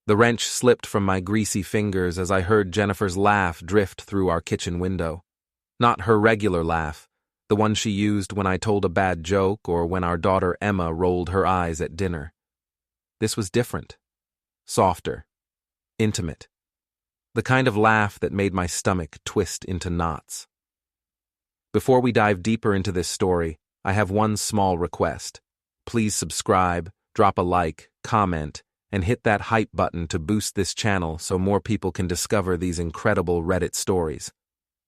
The wrench slipped from my greasy fingers as I heard Jennifer's laugh drift through our kitchen window. Not her regular laugh, the one she used when I told a bad joke or when our daughter Emma rolled her eyes at dinner. This was different, softer, intimate. The kind of laugh that made my stomach twist into knots. Before we dive deeper into this story, I have one small request. Please subscribe, drop a like, comment, and hit that hype button to boost this channel so more people can discover these incredible Reddit stories.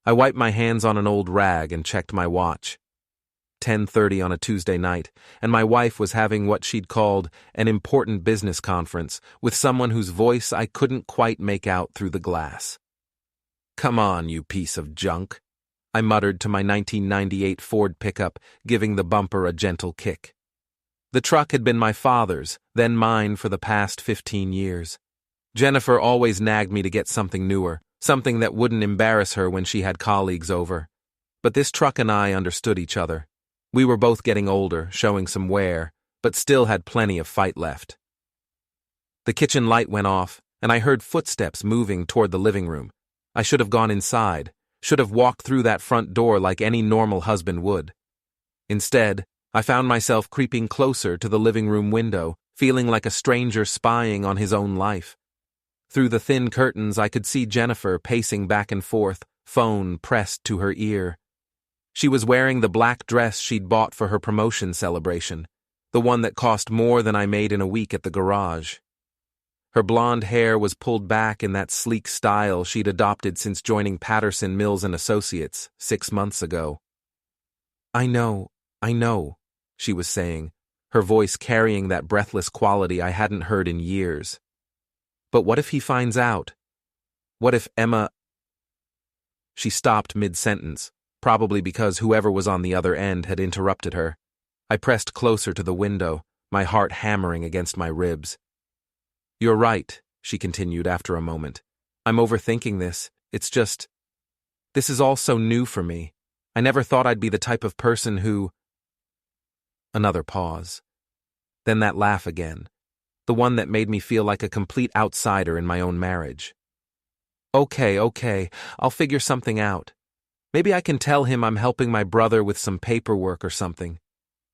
I wiped my hands on an old rag and checked my watch. 10:30 on a Tuesday night, and my wife was having what she'd called an important business conference with someone whose voice I couldn't quite make out through the glass. "Come on, you piece of junk," I muttered to my 1998 Ford pickup, giving the bumper a gentle kick. The truck had been my father's, then mine for the past 15 years. Jennifer always nagged me to get something newer, something that wouldn't embarrass her when she had colleagues over. But this truck and I understood each other. We were both getting older, showing some wear, but still had plenty of fight left. The kitchen light went off, and I heard footsteps moving toward the living room. I should have gone inside, should have walked through that front door like any normal husband would. Instead, I found myself creeping closer to the living room window, feeling like a stranger spying on his own life. Through the thin curtains, I could see Jennifer pacing back and forth, phone pressed to her ear. She was wearing the black dress she'd bought for her promotion celebration, the one that cost more than I made in a week at the garage. Her blonde hair was pulled back in that sleek style she'd adopted since joining Patterson Mills & Associates 6 months ago. I know, she was saying, her voice carrying that breathless quality I hadn't heard in years. But what if he finds out? What if Emma... She stopped mid-sentence, probably because whoever was on the other end had interrupted her. I pressed closer to the window, my heart hammering against my ribs. "You're right," she continued after a moment. "I'm overthinking this. It's just... This is all so new for me. I never thought I'd be the type of person who..." Another pause. Then that laugh again, the one that made me feel like a complete outsider in my own marriage. Okay, I'll figure something out. Maybe I can tell him I'm helping my brother with some paperwork or something.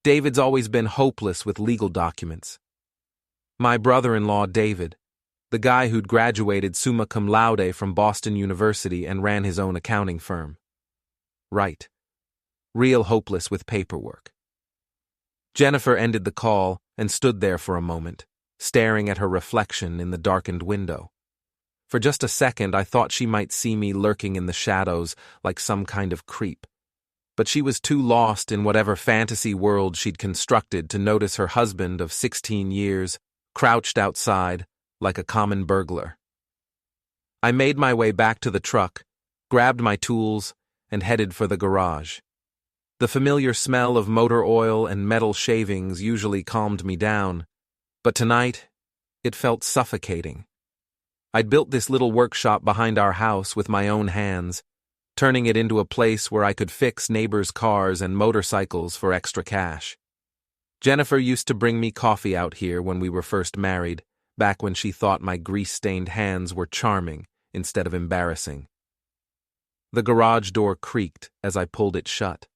David's always been hopeless with legal documents. My brother-in-law, David, the guy who'd graduated summa cum laude from Boston University and ran his own accounting firm. Right. Real hopeless with paperwork. Jennifer ended the call and stood there for a moment, staring at her reflection in the darkened window. For just a second, I thought she might see me lurking in the shadows like some kind of creep. But she was too lost in whatever fantasy world she'd constructed to notice her husband of 16 years crouched outside like a common burglar. I made my way back to the truck, grabbed my tools, and headed for the garage. The familiar smell of motor oil and metal shavings usually calmed me down, but tonight it felt suffocating. I'd built this little workshop behind our house with my own hands, turning it into a place where I could fix neighbors' cars and motorcycles for extra cash. Jennifer used to bring me coffee out here when we were first married, back when she thought my grease-stained hands were charming instead of embarrassing. The garage door creaked as I pulled it shut.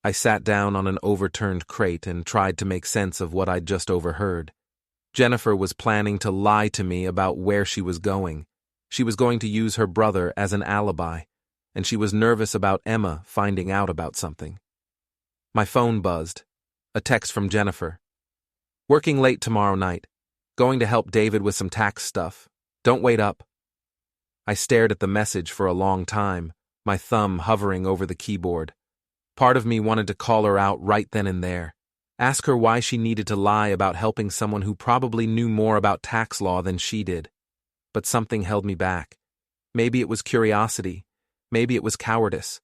I sat down on an overturned crate and tried to make sense of what I'd just overheard. Jennifer was planning to lie to me about where she was going. She was going to use her brother as an alibi, and she was nervous about Emma finding out about something. My phone buzzed. A text from Jennifer. "Working late tomorrow night. Going to help David with some tax stuff. Don't wait up." I stared at the message for a long time, my thumb hovering over the keyboard. Part of me wanted to call her out right then and there. Ask her why she needed to lie about helping someone who probably knew more about tax law than she did. But something held me back. Maybe it was curiosity. Maybe it was cowardice.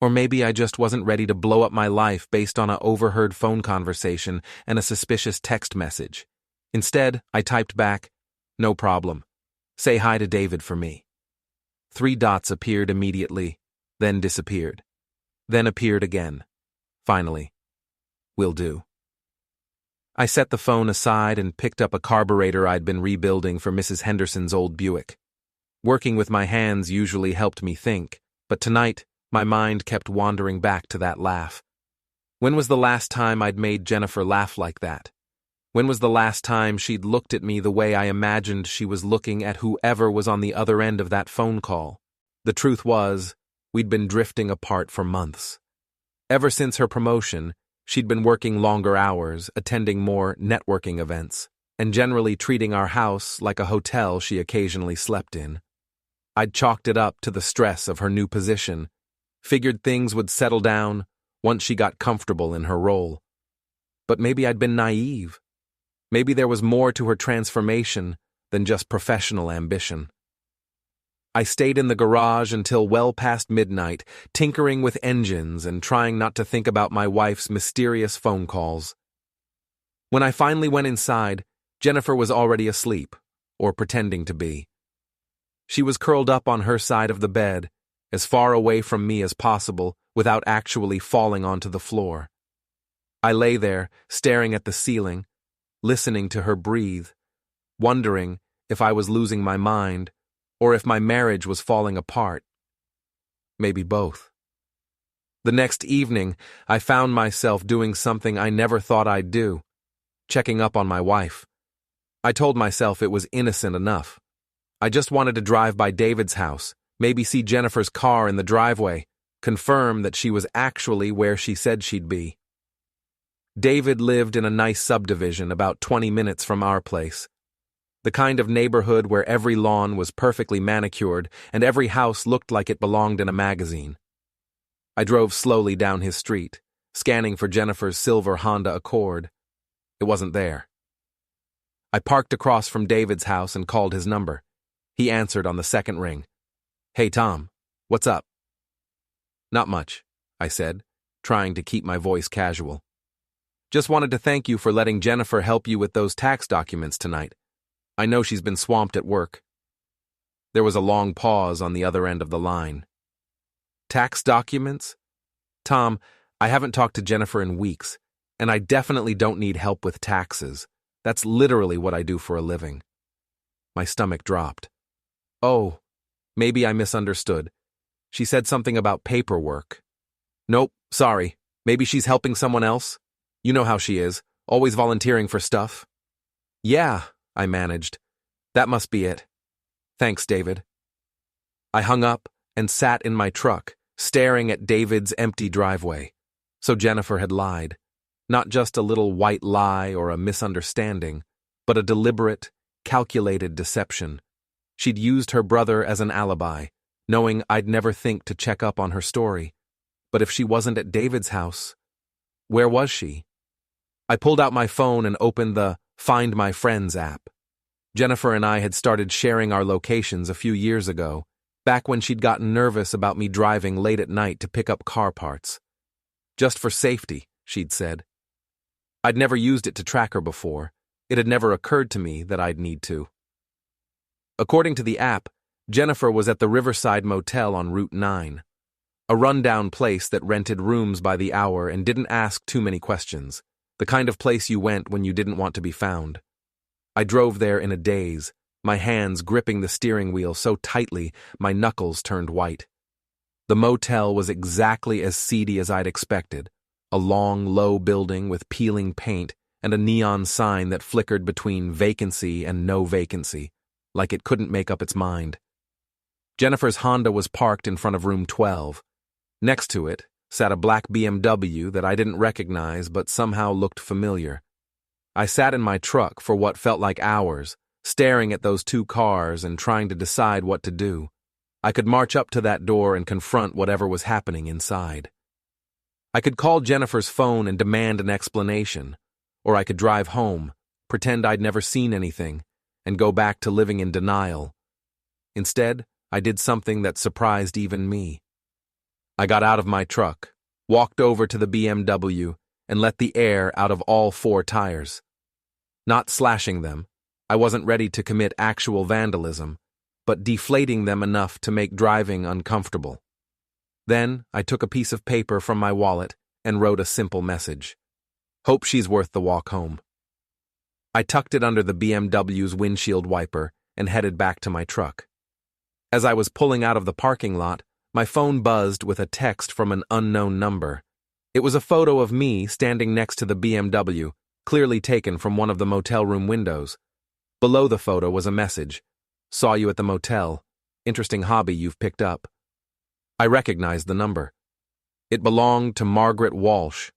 Or maybe I just wasn't ready to blow up my life based on an overheard phone conversation and a suspicious text message. Instead, I typed back, "No problem. Say hi to David for me." 3 dots appeared immediately, then disappeared. Then appeared again. Finally, "Will do." I set the phone aside and picked up a carburetor I'd been rebuilding for Mrs. Henderson's old Buick. Working with my hands usually helped me think, but tonight my mind kept wandering back to that laugh. When was the last time I'd made Jennifer laugh like that? When was the last time she'd looked at me the way I imagined she was looking at whoever was on the other end of that phone call? The truth was, we'd been drifting apart for months. Ever since her promotion, she'd been working longer hours, attending more networking events, and generally treating our house like a hotel she occasionally slept in. I'd chalked it up to the stress of her new position, figured things would settle down once she got comfortable in her role. But maybe I'd been naive. Maybe there was more to her transformation than just professional ambition. I stayed in the garage until well past midnight, tinkering with engines and trying not to think about my wife's mysterious phone calls. When I finally went inside, Jennifer was already asleep, or pretending to be. She was curled up on her side of the bed, as far away from me as possible, without actually falling onto the floor. I lay there, staring at the ceiling, listening to her breathe, wondering if I was losing my mind or if my marriage was falling apart. Maybe both. The next evening, I found myself doing something I never thought I'd do, checking up on my wife. I told myself it was innocent enough. I just wanted to drive by David's house, maybe see Jennifer's car in the driveway, confirm that she was actually where she said she'd be. David lived in a nice subdivision about 20 minutes from our place. The kind of neighborhood where every lawn was perfectly manicured and every house looked like it belonged in a magazine. I drove slowly down his street, scanning for Jennifer's silver Honda Accord. It wasn't there. I parked across from David's house and called his number. He answered on the second ring. "Hey, Tom, what's up?" "Not much," I said, trying to keep my voice casual. "Just wanted to thank you for letting Jennifer help you with those tax documents tonight. I know she's been swamped at work." There was a long pause on the other end of the line. "Tax documents? Tom, I haven't talked to Jennifer in weeks, and I definitely don't need help with taxes. That's literally what I do for a living." My stomach dropped. "Oh, maybe I misunderstood. She said something about paperwork." "Nope, sorry. Maybe she's helping someone else? You know how she is, always volunteering for stuff." "Yeah," I managed. "That must be it. Thanks, David." I hung up and sat in my truck, staring at David's empty driveway. So Jennifer had lied. Not just a little white lie or a misunderstanding, but a deliberate, calculated deception. She'd used her brother as an alibi, knowing I'd never think to check up on her story. But if she wasn't at David's house, where was she? I pulled out my phone and opened the Find My Friends app. Jennifer and I had started sharing our locations a few years ago, back when she'd gotten nervous about me driving late at night to pick up car parts. Just for safety, she'd said. I'd never used it to track her before. It had never occurred to me that I'd need to. According to the app, Jennifer was at the Riverside Motel on Route 9, a rundown place that rented rooms by the hour and didn't ask too many questions, the kind of place you went when you didn't want to be found. I drove there in a daze, my hands gripping the steering wheel so tightly my knuckles turned white. The motel was exactly as seedy as I'd expected, a long, low building with peeling paint and a neon sign that flickered between vacancy and no vacancy, like it couldn't make up its mind. Jennifer's Honda was parked in front of room 12. Next to it sat a black BMW that I didn't recognize but somehow looked familiar. I sat in my truck for what felt like hours, staring at those two cars and trying to decide what to do. I could march up to that door and confront whatever was happening inside. I could call Jennifer's phone and demand an explanation, or I could drive home, pretend I'd never seen anything, and go back to living in denial. Instead, I did something that surprised even me. I got out of my truck, walked over to the BMW, and let the air out of all 4 tires. Not slashing them, I wasn't ready to commit actual vandalism, but deflating them enough to make driving uncomfortable. Then I took a piece of paper from my wallet and wrote a simple message. Hope she's worth the walk home. I tucked it under the BMW's windshield wiper and headed back to my truck. As I was pulling out of the parking lot, my phone buzzed with a text from an unknown number. It was a photo of me standing next to the BMW, clearly taken from one of the motel room windows. Below the photo was a message. Saw you at the motel. Interesting hobby you've picked up. I recognized the number. It belonged to Margaret Walsh,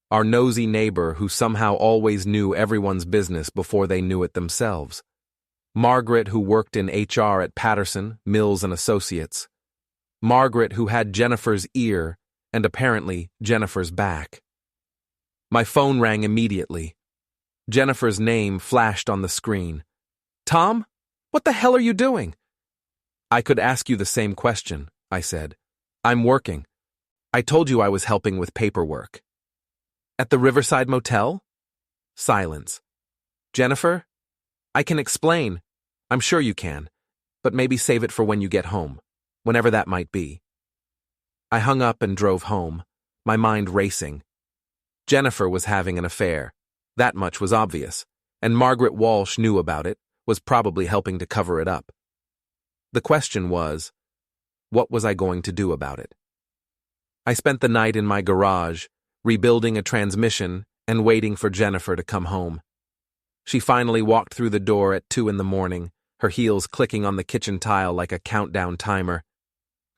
our nosy neighbor who somehow always knew everyone's business before they knew it themselves. Margaret, who worked in HR at Patterson, Mills and Associates. Margaret, who had Jennifer's ear and apparently Jennifer's back. My phone rang immediately. Jennifer's name flashed on the screen. Tom, what the hell are you doing? I could ask you the same question, I said. I'm working. I told you I was helping with paperwork. At the Riverside Motel? Silence. Jennifer? I can explain. I'm sure you can. But maybe save it for when you get home. Whenever that might be. I hung up and drove home, my mind racing. Jennifer was having an affair. That much was obvious. And Margaret Walsh knew about it, was probably helping to cover it up. The question was, what was I going to do about it? I spent the night in my garage, rebuilding a transmission and waiting for Jennifer to come home. She finally walked through the door at 2 a.m, her heels clicking on the kitchen tile like a countdown timer.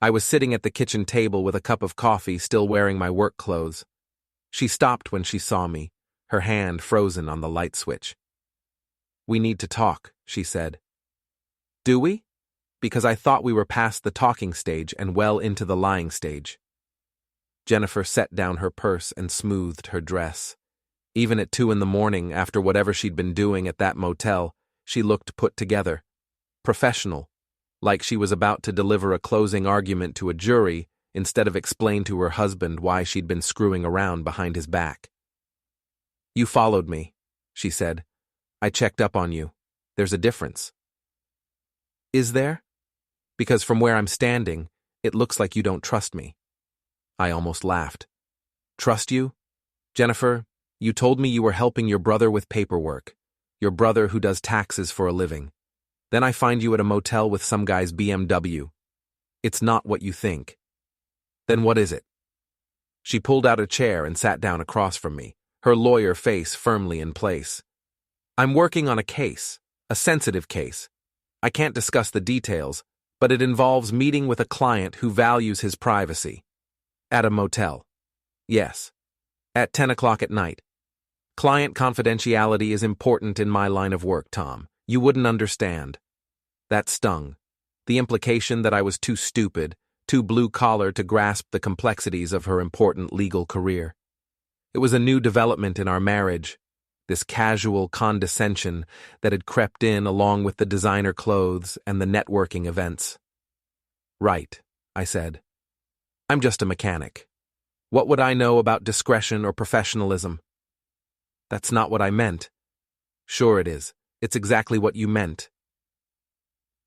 I was sitting at the kitchen table with a cup of coffee, still wearing my work clothes. She stopped when she saw me, her hand frozen on the light switch. We need to talk, she said. Do we? Because I thought we were past the talking stage and well into the lying stage. Jennifer set down her purse and smoothed her dress. Even at 2 a.m, after whatever she'd been doing at that motel, she looked put together. Professional, like she was about to deliver a closing argument to a jury instead of explain to her husband why she'd been screwing around behind his back. You followed me, she said. I checked up on you. There's a difference. Is there? Because from where I'm standing, it looks like you don't trust me. I almost laughed. Trust you? Jennifer, you told me you were helping your brother with paperwork. Your brother who does taxes for a living. Then I find you at a motel with some guy's BMW. It's not what you think. Then what is it? She pulled out a chair and sat down across from me, her lawyer face firmly in place. I'm working on a case, a sensitive case. I can't discuss the details, but it involves meeting with a client who values his privacy. At a motel. Yes. At 10 o'clock at night. Client confidentiality is important in my line of work, Tom. You wouldn't understand. That stung. The implication that I was too stupid, too blue-collar to grasp the complexities of her important legal career. It was a new development in our marriage, this casual condescension that had crept in along with the designer clothes and the networking events. Right, I said. I'm just a mechanic. What would I know about discretion or professionalism? That's not what I meant. Sure it is. It's exactly what you meant.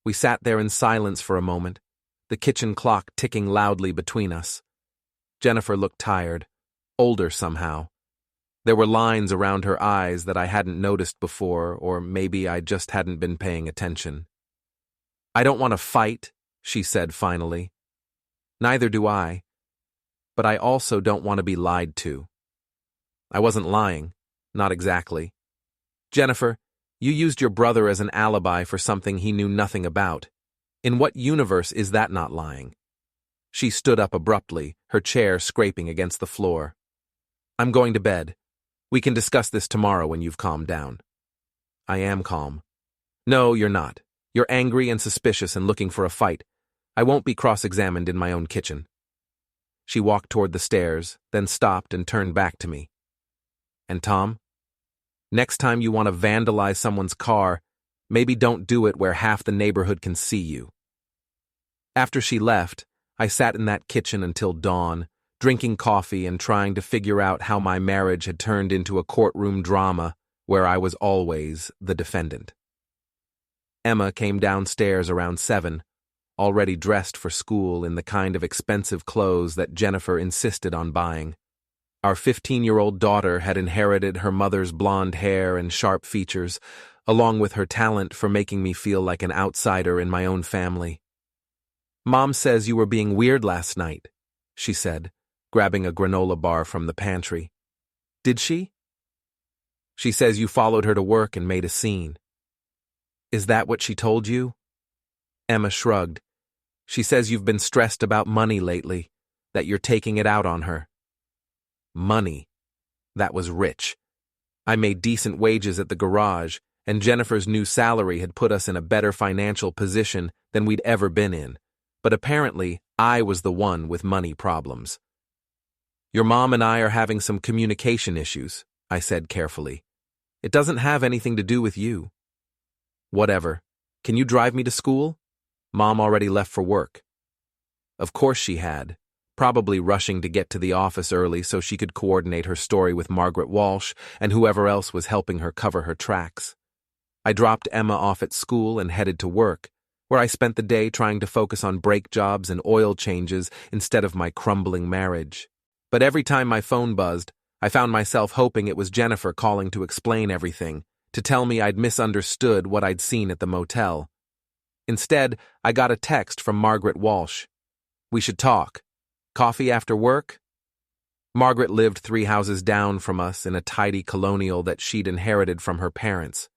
We sat there in silence for a moment, the kitchen clock ticking loudly between us. Jennifer looked tired, older somehow. There were lines around her eyes that I hadn't noticed before, or maybe I just hadn't been paying attention. I don't want to fight, she said finally. Neither do I. But I also don't want to be lied to. I wasn't lying. Not exactly. Jennifer, you used your brother as an alibi for something he knew nothing about. In what universe is that not lying? She stood up abruptly, her chair scraping against the floor. I'm going to bed. We can discuss this tomorrow when you've calmed down. I am calm. No, you're not. You're angry and suspicious and looking for a fight. I won't be cross-examined in my own kitchen. She walked toward the stairs, then stopped and turned back to me. And Tom? Next time you want to vandalize someone's car, maybe don't do it where half the neighborhood can see you. After she left, I sat in that kitchen until dawn, drinking coffee and trying to figure out how my marriage had turned into a courtroom drama where I was always the defendant. Emma came downstairs around 7, already dressed for school in the kind of expensive clothes that Jennifer insisted on buying. Our 15-year-old daughter had inherited her mother's blonde hair and sharp features, along with her talent for making me feel like an outsider in my own family. "Mom says you were being weird last night," she said, grabbing a granola bar from the pantry. "Did she?" "She says you followed her to work and made a scene." "Is that what she told you?" Emma shrugged. "She says you've been stressed about money lately, that you're taking it out on her." Money. That was rich. I made decent wages at the garage, and Jennifer's new salary had put us in a better financial position than we'd ever been in. But apparently, I was the one with money problems. "Your mom and I are having some communication issues," I said carefully. "It doesn't have anything to do with you." "Whatever. Can you drive me to school?" Mom already left for work. Of course she had, probably rushing to get to the office early so she could coordinate her story with Margaret Walsh and whoever else was helping her cover her tracks. I dropped Emma off at school and headed to work, where I spent the day trying to focus on brake jobs and oil changes instead of my crumbling marriage. But every time my phone buzzed, I found myself hoping it was Jennifer calling to explain everything, to tell me I'd misunderstood what I'd seen at the motel. Instead, I got a text from Margaret Walsh. "We should talk. Coffee after work?" Margaret lived 3 houses down from us in a tidy colonial that she'd inherited from her parents.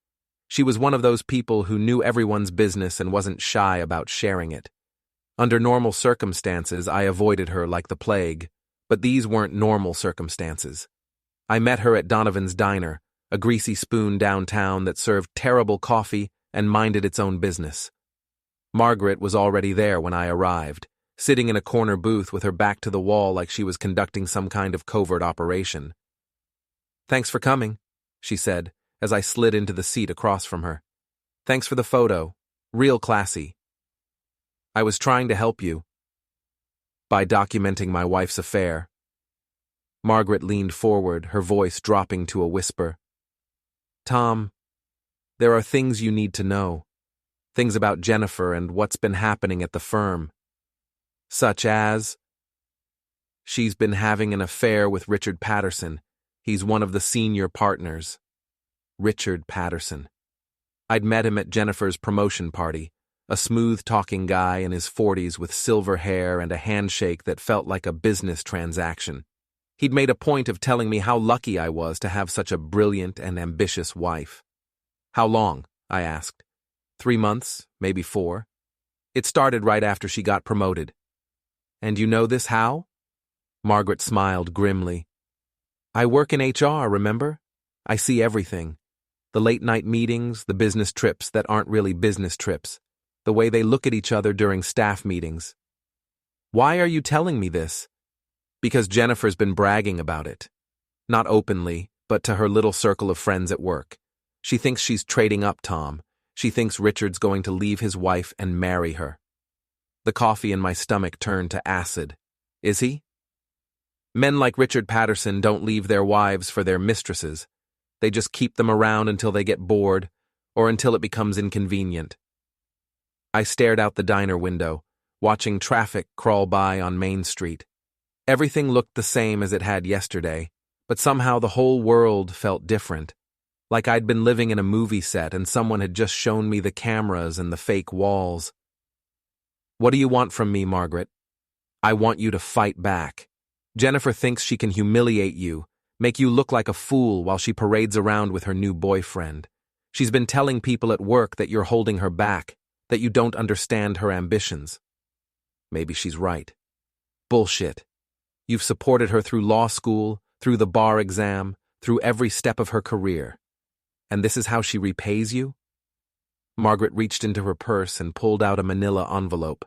She was one of those people who knew everyone's business and wasn't shy about sharing it. Under normal circumstances, I avoided her like the plague, but these weren't normal circumstances. I met her at Donovan's Diner, a greasy spoon downtown that served terrible coffee and minded its own business. Margaret was already there when I arrived, sitting in a corner booth with her back to the wall like she was conducting some kind of covert operation. "Thanks for coming," she said, as I slid into the seat across from her. "Thanks for the photo. Real classy." "I was trying to help you by documenting my wife's affair." Margaret leaned forward, her voice dropping to a whisper. "Tom, there are things you need to know. Things about Jennifer and what's been happening at the firm. Such as, she's been having an affair with Richard Patterson. He's one of the senior partners." Richard Patterson. I'd met him at Jennifer's promotion party, a smooth-talking guy in his 40s with silver hair and a handshake that felt like a business transaction. He'd made a point of telling me how lucky I was to have such a brilliant and ambitious wife. "How long?" I asked. 3 months, maybe 4. It started right after she got promoted." "And you know this how?" Margaret smiled grimly. "I work in HR, remember? I see everything. The late-night meetings, the business trips that aren't really business trips, the way they look at each other during staff meetings." "Why are you telling me this?" "Because Jennifer's been bragging about it. Not openly, but to her little circle of friends at work. She thinks she's trading up, Tom. She thinks Richard's going to leave his wife and marry her." The coffee in my stomach turned to acid. "Is he?" "Men like Richard Patterson don't leave their wives for their mistresses. They just keep them around until they get bored, or until it becomes inconvenient." I stared out the diner window, watching traffic crawl by on Main Street. Everything looked the same as it had yesterday, but somehow the whole world felt different. Like I'd been living in a movie set and someone had just shown me the cameras and the fake walls. "What do you want from me, Margaret?" "I want you to fight back. Jennifer thinks she can humiliate you, make you look like a fool while she parades around with her new boyfriend. She's been telling people at work that you're holding her back, that you don't understand her ambitions." Maybe she's right. Bullshit. You've supported her through law school, through the bar exam, through every step of her career. And this is how she repays you? Margaret reached into her purse and pulled out a manila envelope.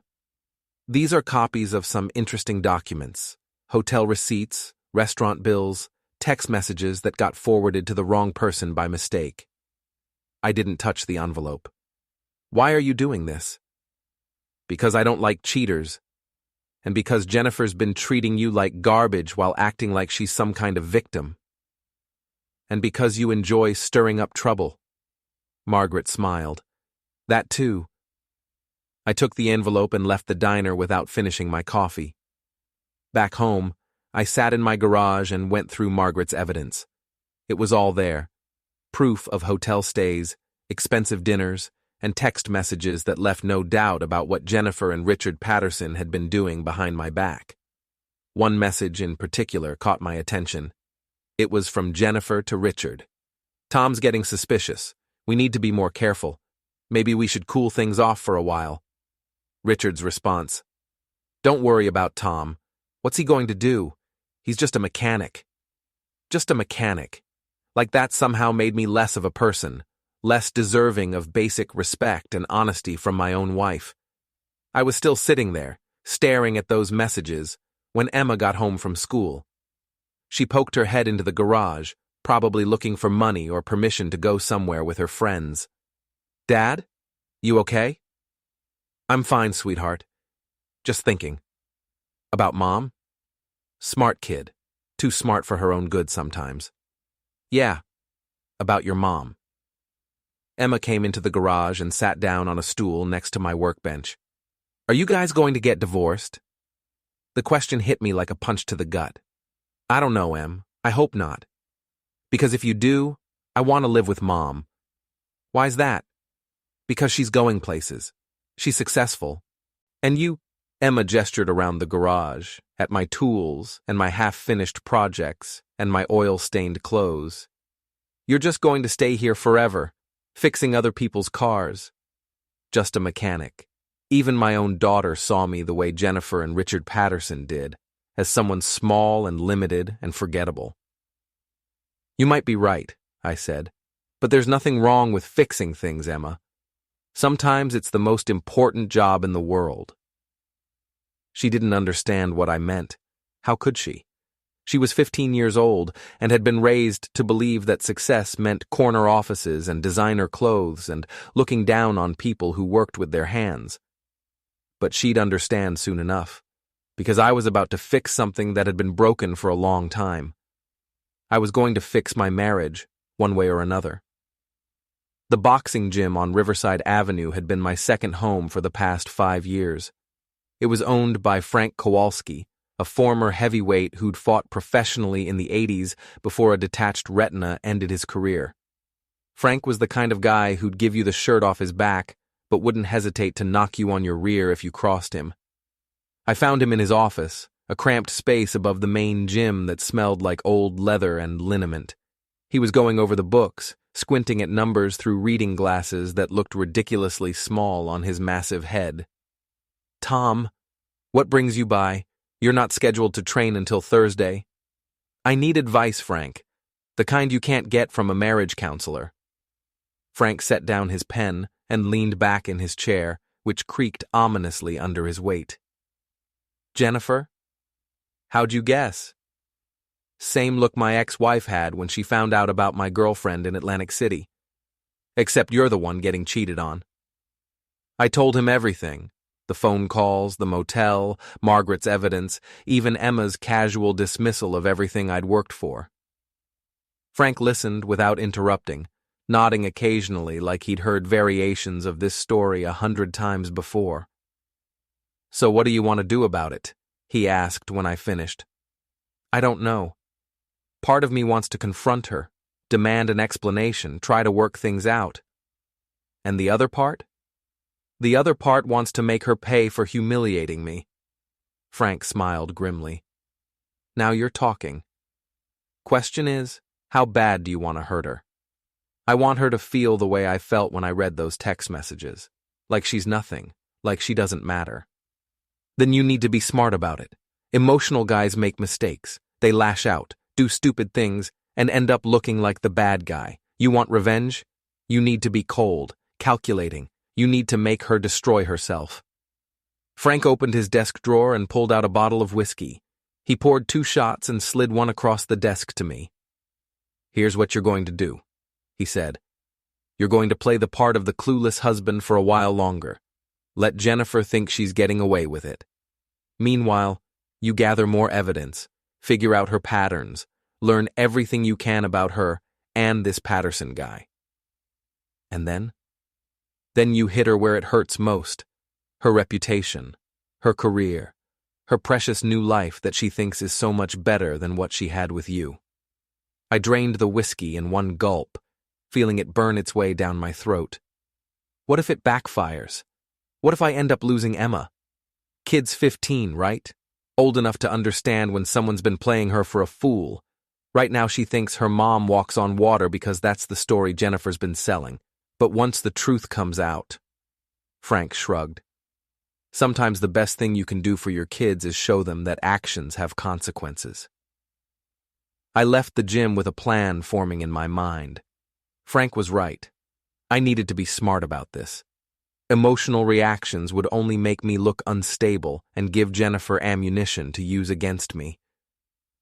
"These are copies of some interesting documents, hotel receipts, restaurant bills, text messages that got forwarded to the wrong person by mistake." I didn't touch the envelope. "Why are you doing this?" "Because I don't like cheaters. And because Jennifer's been treating you like garbage while acting like she's some kind of victim. And because you enjoy stirring up trouble." Margaret smiled. "That too." I took the envelope and left the diner without finishing my coffee. Back home, I sat in my garage and went through Margaret's evidence. It was all there. Proof of hotel stays, expensive dinners, and text messages that left no doubt about what Jennifer and Richard Patterson had been doing behind my back. One message in particular caught my attention. It was from Jennifer to Richard. "Tom's getting suspicious. We need to be more careful. Maybe we should cool things off for a while." Richard's response: "Don't worry about Tom. What's he going to do? He's just a mechanic." Just a mechanic. Like that somehow made me less of a person, less deserving of basic respect and honesty from my own wife. I was still sitting there, staring at those messages, when Emma got home from school. She poked her head into the garage, probably looking for money or permission to go somewhere with her friends. "Dad? You okay?" "I'm fine, sweetheart. Just thinking." "About Mom?" Smart kid. Too smart for her own good sometimes. "Yeah, about your mom." Emma came into the garage and sat down on a stool next to my workbench. "Are you guys going to get divorced?" The question hit me like a punch to the gut. "I don't know, Em. I hope not. Because if you do, I want to live with Mom." "Why's that?" "Because she's going places. She's successful. And you—" Emma gestured around the garage, at my tools and my half-finished projects and my oil-stained clothes. "You're just going to stay here forever, fixing other people's cars." Just a mechanic. Even my own daughter saw me the way Jennifer and Richard Patterson did, as someone small and limited and forgettable. "You might be right," I said, "but there's nothing wrong with fixing things, Emma. Sometimes it's the most important job in the world." She didn't understand what I meant. How could she? She was 15 years old and had been raised to believe that success meant corner offices and designer clothes and looking down on people who worked with their hands. But she'd understand soon enough, because I was about to fix something that had been broken for a long time. I was going to fix my marriage, one way or another. The boxing gym on Riverside Avenue had been my second home for the past 5 years. It was owned by Frank Kowalski, a former heavyweight who'd fought professionally in the 80s before a detached retina ended his career. Frank was the kind of guy who'd give you the shirt off his back, but wouldn't hesitate to knock you on your rear if you crossed him. I found him in his office, a cramped space above the main gym that smelled like old leather and liniment. He was going over the books, squinting at numbers through reading glasses that looked ridiculously small on his massive head. "Tom, what brings you by? You're not scheduled to train until Thursday." "I need advice, Frank. The kind you can't get from a marriage counselor." Frank set down his pen and leaned back in his chair, which creaked ominously under his weight. "Jennifer?" "How'd you guess?" "Same look my ex-wife had when she found out about my girlfriend in Atlantic City. Except you're the one getting cheated on." I told him everything. The phone calls, the motel, Margaret's evidence, even Emma's casual dismissal of everything I'd worked for. Frank listened without interrupting, nodding occasionally like he'd heard variations of this story 100 times before. "So what do you want to do about it?" he asked when I finished. "I don't know. Part of me wants to confront her, demand an explanation, try to work things out. And the other part? The other part wants to make her pay for humiliating me." Frank smiled grimly. "Now you're talking. Question is, how bad do you want to hurt her?" "I want her to feel the way I felt when I read those text messages. Like she's nothing, like she doesn't matter." "Then you need to be smart about it. Emotional guys make mistakes. They lash out, do stupid things, and end up looking like the bad guy. You want revenge? You need to be cold, calculating. You need to make her destroy herself." Frank opened his desk drawer and pulled out a bottle of whiskey. He poured 2 shots and slid one across the desk to me. "Here's what you're going to do," he said. "You're going to play the part of the clueless husband for a while longer. Let Jennifer think she's getting away with it. Meanwhile, you gather more evidence, figure out her patterns, learn everything you can about her and this Patterson guy. And then? Then you hit her where it hurts most. Her reputation, her career, her precious new life that she thinks is so much better than what she had with you. I drained the whiskey in one gulp, feeling it burn its way down my throat. What if it backfires? What if I end up losing Emma? Kid's 15, right? Old enough to understand when someone's been playing her for a fool. Right now she thinks her mom walks on water because that's the story Jennifer's been selling. But once the truth comes out... Frank shrugged. Sometimes the best thing you can do for your kids is show them that actions have consequences. I left the gym with a plan forming in my mind. Frank was right. I needed to be smart about this. Emotional reactions would only make me look unstable and give Jennifer ammunition to use against me.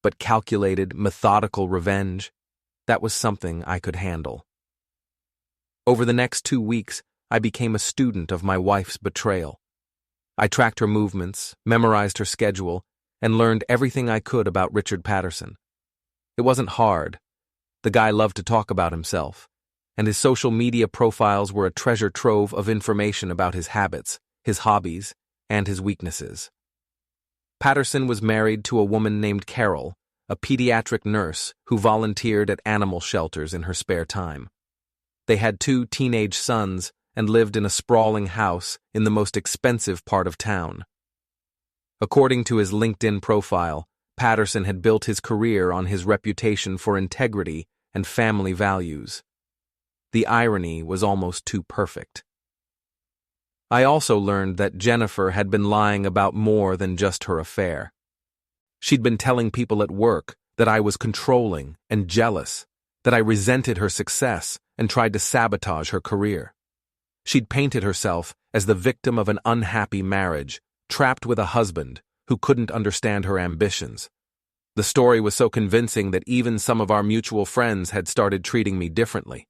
But calculated, methodical revenge, that was something I could handle. Over the next 2 weeks, I became a student of my wife's betrayal. I tracked her movements, memorized her schedule, and learned everything I could about Richard Patterson. It wasn't hard. The guy loved to talk about himself, and his social media profiles were a treasure trove of information about his habits, his hobbies, and his weaknesses. Patterson was married to a woman named Carol, a pediatric nurse who volunteered at animal shelters in her spare time. They had 2 teenage sons and lived in a sprawling house in the most expensive part of town. According to his LinkedIn profile, Patterson had built his career on his reputation for integrity and family values. The irony was almost too perfect. I also learned that Jennifer had been lying about more than just her affair. She'd been telling people at work that I was controlling and jealous, that I resented her success and tried to sabotage her career. She'd painted herself as the victim of an unhappy marriage, trapped with a husband who couldn't understand her ambitions. The story was so convincing that even some of our mutual friends had started treating me differently.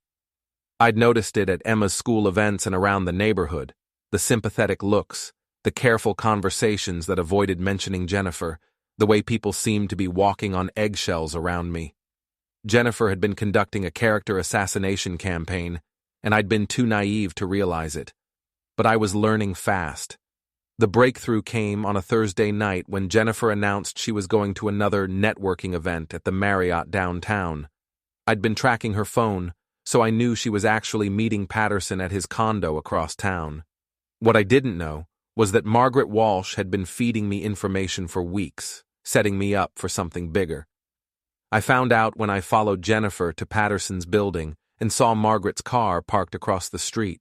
I'd noticed it at Emma's school events and around the neighborhood, the sympathetic looks, the careful conversations that avoided mentioning Jennifer, the way people seemed to be walking on eggshells around me. Jennifer had been conducting a character assassination campaign, and I'd been too naive to realize it. But I was learning fast. The breakthrough came on a Thursday night when Jennifer announced she was going to another networking event at the Marriott downtown. I'd been tracking her phone, so I knew she was actually meeting Patterson at his condo across town. What I didn't know was that Margaret Walsh had been feeding me information for weeks, setting me up for something bigger. I found out when I followed Jennifer to Patterson's building and saw Margaret's car parked across the street.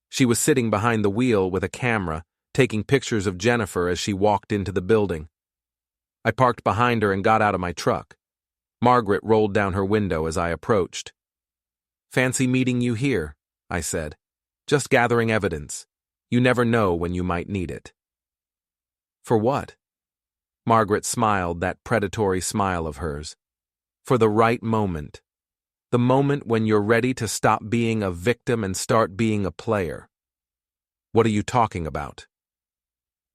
She was sitting behind the wheel with a camera, taking pictures of Jennifer as she walked into the building. I parked behind her and got out of my truck. Margaret rolled down her window as I approached. "Fancy meeting you here," I said. "Just gathering evidence. You never know when you might need it." "For what?" Margaret smiled, that predatory smile of hers. "For the right moment. The moment when you're ready to stop being a victim and start being a player." "What are you talking about?"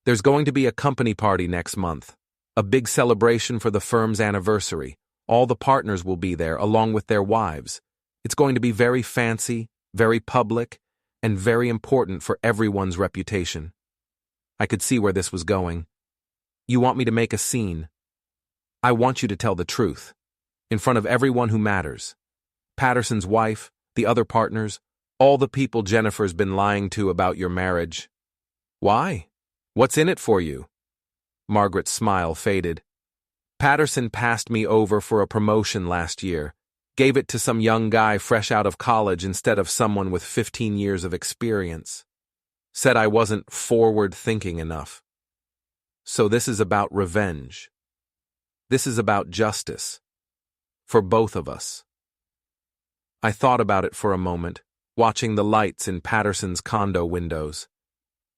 "There's going to be a company party next month. A big celebration for the firm's anniversary. All the partners will be there, along with their wives. It's going to be very fancy, very public, and very important for everyone's reputation." I could see where this was going. "You want me to make a scene?" "I want you to tell the truth. In front of everyone who matters. Patterson's wife, the other partners, all the people Jennifer's been lying to about your marriage." "Why? What's in it for you?" Margaret's smile faded. "Patterson passed me over for a promotion last year. Gave it to some young guy fresh out of college instead of someone with 15 years of experience. Said I wasn't forward-thinking enough. So this is about revenge. This is about justice. For both of us." I thought about it for a moment, watching the lights in Patterson's condo windows.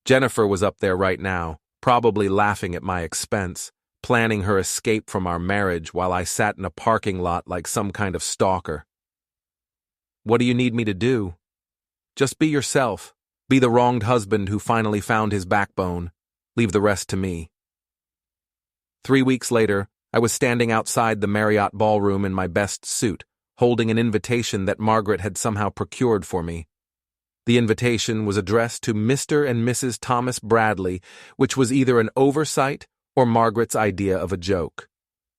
Jennifer was up there right now, probably laughing at my expense, planning her escape from our marriage while I sat in a parking lot like some kind of stalker. "What do you need me to do?" "Just be yourself. Be the wronged husband who finally found his backbone. Leave the rest to me." 3 weeks later, I was standing outside the Marriott ballroom in my best suit, holding an invitation that Margaret had somehow procured for me. The invitation was addressed to Mr. and Mrs. Thomas Bradley, which was either an oversight or Margaret's idea of a joke.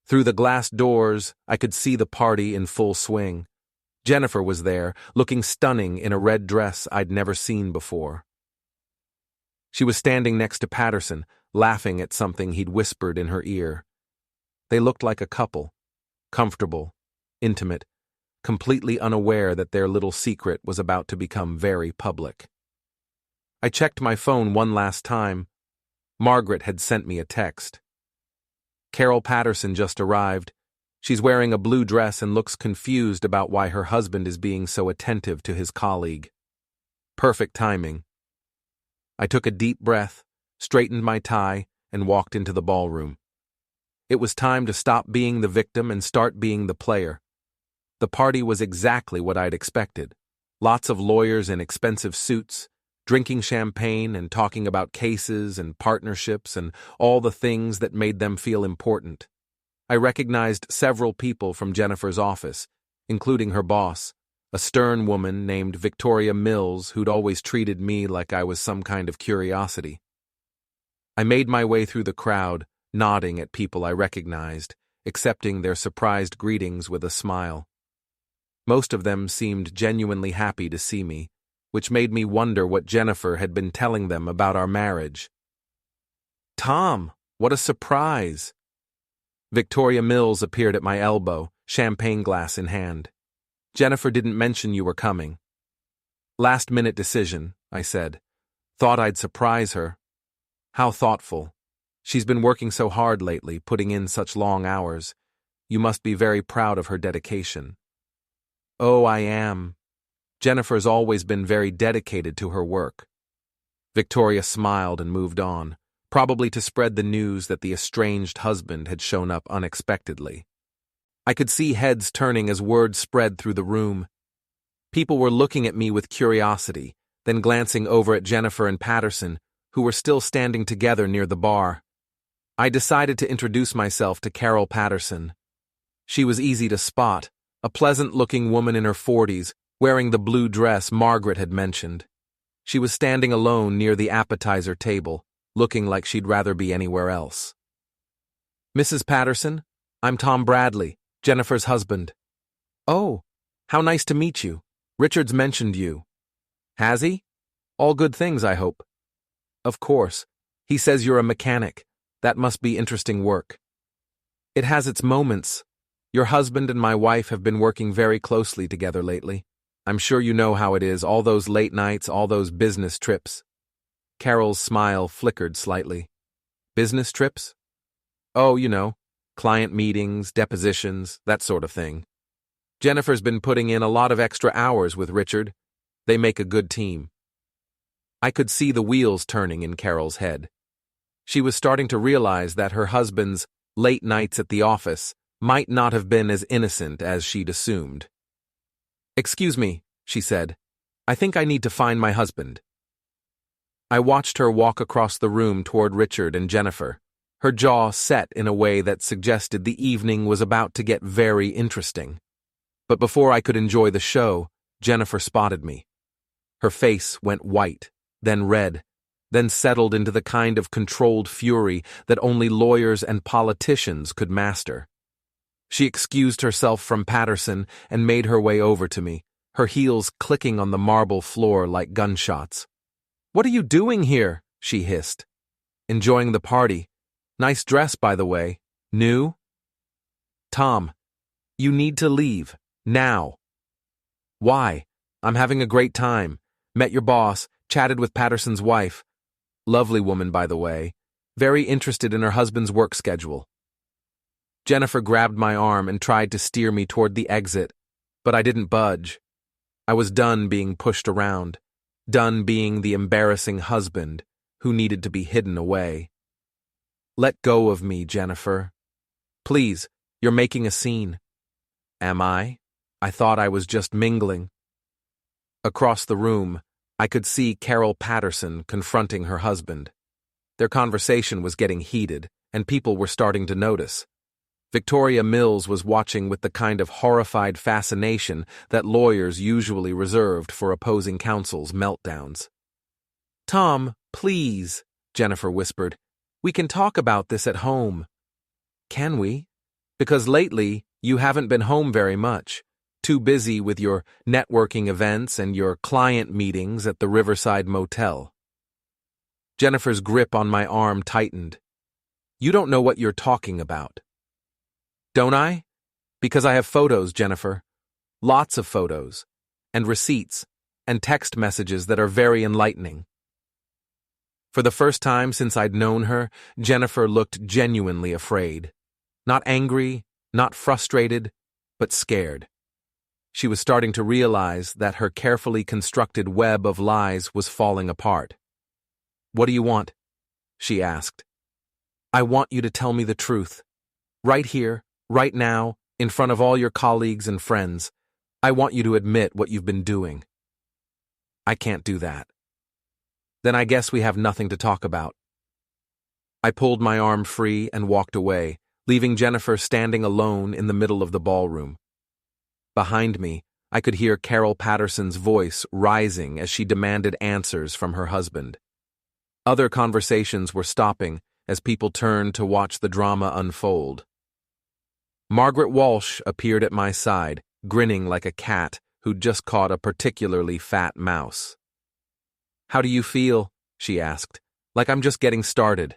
Through the glass doors, I could see the party in full swing. Jennifer was there, looking stunning in a red dress I'd never seen before. She was standing next to Patterson, laughing at something he'd whispered in her ear. They looked like a couple, comfortable, intimate, completely unaware that their little secret was about to become very public. I checked my phone one last time. Margaret had sent me a text. Carol Patterson just arrived. She's wearing a blue dress and looks confused about why her husband is being so attentive to his colleague. Perfect timing. I took a deep breath, straightened my tie, and walked into the ballroom. It was time to stop being the victim and start being the player. The party was exactly what I'd expected. Lots of lawyers in expensive suits, drinking champagne and talking about cases and partnerships and all the things that made them feel important. I recognized several people from Jennifer's office, including her boss, a stern woman named Victoria Mills who'd always treated me like I was some kind of curiosity. I made my way through the crowd, nodding at people I recognized, accepting their surprised greetings with a smile. Most of them seemed genuinely happy to see me, which made me wonder what Jennifer had been telling them about our marriage. "Tom, what a surprise!" Victoria Mills appeared at my elbow, champagne glass in hand. "Jennifer didn't mention you were coming." "Last-minute decision," I said. "Thought I'd surprise her." "How thoughtful. She's been working so hard lately, putting in such long hours. You must be very proud of her dedication." "Oh, I am. Jennifer's always been very dedicated to her work." Victoria smiled and moved on, probably to spread the news that the estranged husband had shown up unexpectedly. I could see heads turning as word spread through the room. People were looking at me with curiosity, then glancing over at Jennifer and Patterson, who were still standing together near the bar. I decided to introduce myself to Carol Patterson. She was easy to spot, a pleasant-looking woman in her 40s, wearing the blue dress Margaret had mentioned. She was standing alone near the appetizer table, looking like she'd rather be anywhere else. "Mrs. Patterson, I'm Tom Bradley, Jennifer's husband." "Oh, how nice to meet you. Richard's mentioned you." "Has he? All good things, I hope." "Of course. He says you're a mechanic. That must be interesting work." "It has its moments. Your husband and my wife have been working very closely together lately. I'm sure you know how it is, all those late nights, all those business trips." Carol's smile flickered slightly. "Business trips?" "Oh, you know, client meetings, depositions, that sort of thing. Jennifer's been putting in a lot of extra hours with Richard. They make a good team." I could see the wheels turning in Carol's head. She was starting to realize that her husband's late nights at the office might not have been as innocent as she'd assumed. "Excuse me," she said. "I think I need to find my husband." I watched her walk across the room toward Richard and Jennifer, her jaw set in a way that suggested the evening was about to get very interesting. But before I could enjoy the show, Jennifer spotted me. Her face went white, then red, then settled into the kind of controlled fury that only lawyers and politicians could master. She excused herself from Patterson and made her way over to me, her heels clicking on the marble floor like gunshots. "What are you doing here?" she hissed. "Enjoying the party. Nice dress, by the way. New?" "Tom, you need to leave. Now." "Why? I'm having a great time. Met your boss, chatted with Patterson's wife. Lovely woman, by the way. Very interested in her husband's work schedule." Jennifer grabbed my arm and tried to steer me toward the exit, but I didn't budge. I was done being pushed around, done being the embarrassing husband who needed to be hidden away. "Let go of me, Jennifer. Please, you're making a scene." "Am I? I thought I was just mingling." Across the room, I could see Carol Patterson confronting her husband. Their conversation was getting heated, and people were starting to notice. Victoria Mills was watching with the kind of horrified fascination that lawyers usually reserved for opposing counsel's meltdowns. "Tom, please," Jennifer whispered. We can talk about this at home. Can we? Because lately, you haven't been home very much, too busy with your networking events and your client meetings at the Riverside Motel. Jennifer's grip on my arm tightened. You don't know what you're talking about. Don't I? Because I have photos, Jennifer. Lots of photos. And receipts. And text messages that are very enlightening. For the first time since I'd known her, Jennifer looked genuinely afraid. Not angry, not frustrated, but scared. She was starting to realize that her carefully constructed web of lies was falling apart. What do you want? She asked. I want you to tell me the truth. Right here, right now, in front of all your colleagues and friends. I want you to admit what you've been doing. I can't do that. Then I guess we have nothing to talk about. I pulled my arm free and walked away, leaving Jennifer standing alone in the middle of the ballroom. Behind me, I could hear Carol Patterson's voice rising as she demanded answers from her husband. Other conversations were stopping as people turned to watch the drama unfold. Margaret Walsh appeared at my side, grinning like a cat who'd just caught a particularly fat mouse. How do you feel? She asked. Like I'm just getting started.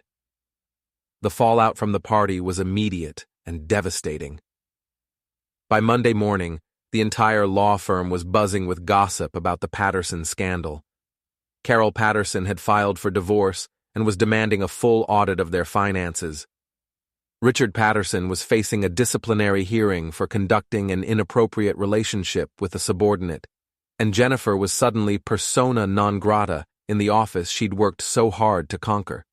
The fallout from the party was immediate and devastating. By Monday morning, the entire law firm was buzzing with gossip about the Patterson scandal. Carol Patterson had filed for divorce and was demanding a full audit of their finances. Richard Patterson was facing a disciplinary hearing for conducting an inappropriate relationship with a subordinate, and Jennifer was suddenly persona non grata in the office she'd worked so hard to conquer.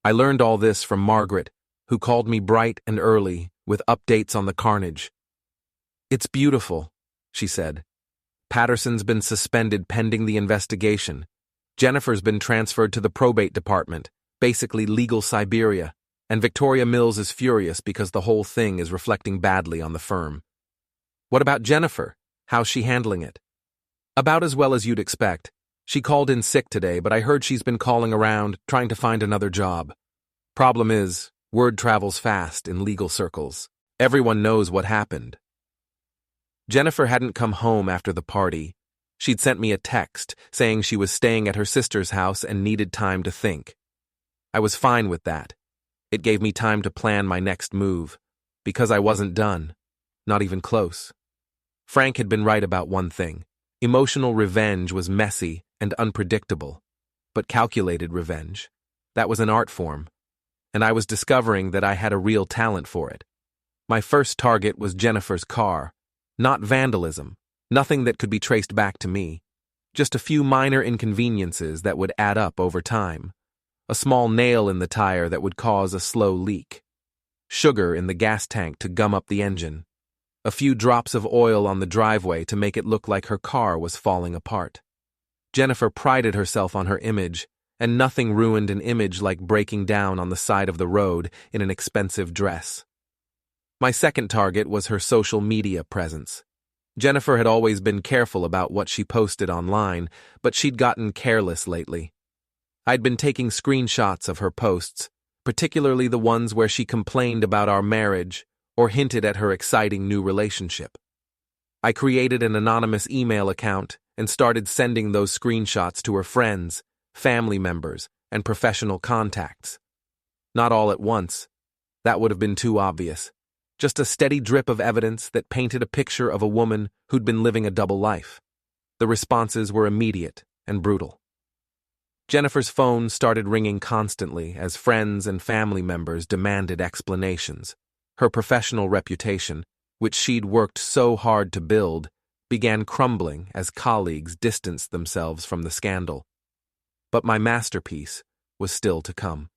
I learned all this from Margaret, who called me bright and early with updates on the carnage. It's beautiful, she said. Patterson's been suspended pending the investigation. Jennifer's been transferred to the probate department, basically legal Siberia, and Victoria Mills is furious because the whole thing is reflecting badly on the firm. What about Jennifer? How's she handling it? About as well as you'd expect. She called in sick today, but I heard she's been calling around, trying to find another job. Problem is, word travels fast in legal circles. Everyone knows what happened. Jennifer hadn't come home after the party. She'd sent me a text saying she was staying at her sister's house and needed time to think. I was fine with that. It gave me time to plan my next move, because I wasn't done, not even close. Frank had been right about one thing. Emotional revenge was messy and unpredictable, but calculated revenge, that was an art form, and I was discovering that I had a real talent for it. My first target was Jennifer's car, not vandalism, nothing that could be traced back to me, just a few minor inconveniences that would add up over time. A small nail in the tire that would cause a slow leak. Sugar in the gas tank to gum up the engine. A few drops of oil on the driveway to make it look like her car was falling apart. Jennifer prided herself on her image, and nothing ruined an image like breaking down on the side of the road in an expensive dress. My second target was her social media presence. Jennifer had always been careful about what she posted online, but she'd gotten careless lately. I'd been taking screenshots of her posts, particularly the ones where she complained about our marriage or hinted at her exciting new relationship. I created an anonymous email account and started sending those screenshots to her friends, family members, and professional contacts. Not all at once. That would have been too obvious. Just a steady drip of evidence that painted a picture of a woman who'd been living a double life. The responses were immediate and brutal. Jennifer's phone started ringing constantly as friends and family members demanded explanations. Her professional reputation, which she'd worked so hard to build, began crumbling as colleagues distanced themselves from the scandal. But my masterpiece was still to come.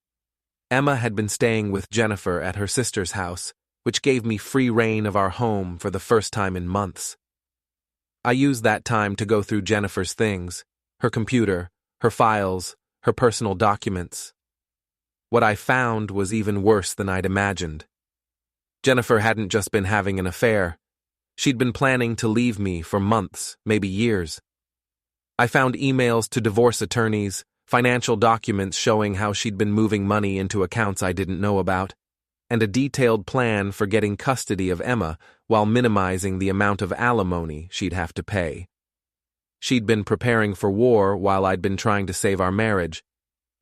Emma had been staying with Jennifer at her sister's house, which gave me free rein of our home for the first time in months. I used that time to go through Jennifer's things, her computer, her files, her personal documents. What I found was even worse than I'd imagined. Jennifer hadn't just been having an affair. She'd been planning to leave me for months, maybe years. I found emails to divorce attorneys, financial documents showing how she'd been moving money into accounts I didn't know about, and a detailed plan for getting custody of Emma while minimizing the amount of alimony she'd have to pay. She'd been preparing for war while I'd been trying to save our marriage,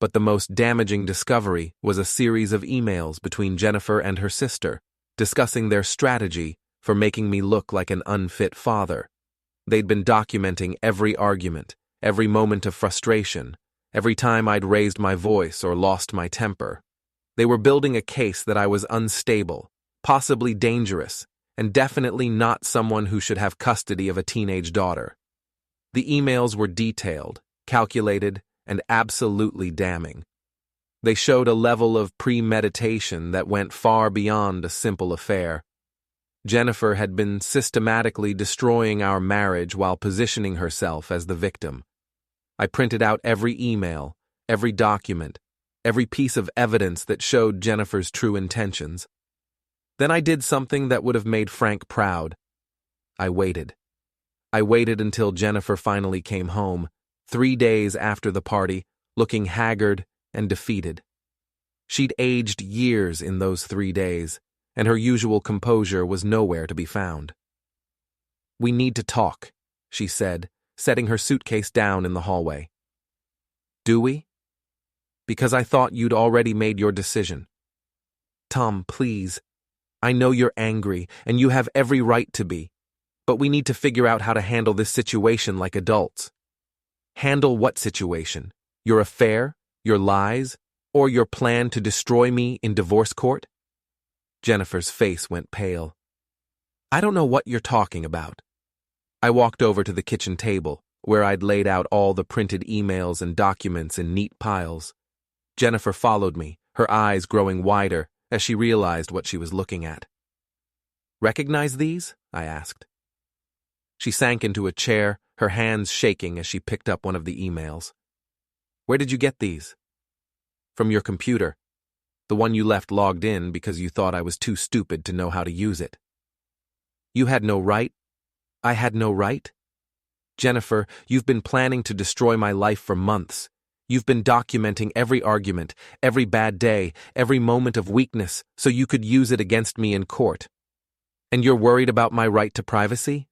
but the most damaging discovery was a series of emails between Jennifer and her sister, discussing their strategy for making me look like an unfit father. They'd been documenting every argument, every moment of frustration, every time I'd raised my voice or lost my temper. They were building a case that I was unstable, possibly dangerous, and definitely not someone who should have custody of a teenage daughter. The emails were detailed, calculated, and absolutely damning. They showed a level of premeditation that went far beyond a simple affair. Jennifer had been systematically destroying our marriage while positioning herself as the victim. I printed out every email, every document, every piece of evidence that showed Jennifer's true intentions. Then I did something that would have made Frank proud. I waited. I waited until Jennifer finally came home, 3 days after the party, looking haggard and defeated. She'd aged years in those 3 days, and her usual composure was nowhere to be found. "We need to talk," she said, setting her suitcase down in the hallway. "Do we?" "Because I thought you'd already made your decision." "Tom, please. I know you're angry, and you have every right to be. But we need to figure out how to handle this situation like adults." "Handle what situation? Your affair? Your lies? Or your plan to destroy me in divorce court?" Jennifer's face went pale. "I don't know what you're talking about." I walked over to the kitchen table, where I'd laid out all the printed emails and documents in neat piles. Jennifer followed me, her eyes growing wider as she realized what she was looking at. "Recognize these?" I asked. She sank into a chair, her hands shaking as she picked up one of the emails. "Where did you get these?" "From your computer. The one you left logged in because you thought I was too stupid to know how to use it." "You had no right?" "I had no right?" "Jennifer, you've been planning to destroy my life for months. You've been documenting every argument, every bad day, every moment of weakness, so you could use it against me in court. And you're worried about my right to privacy?"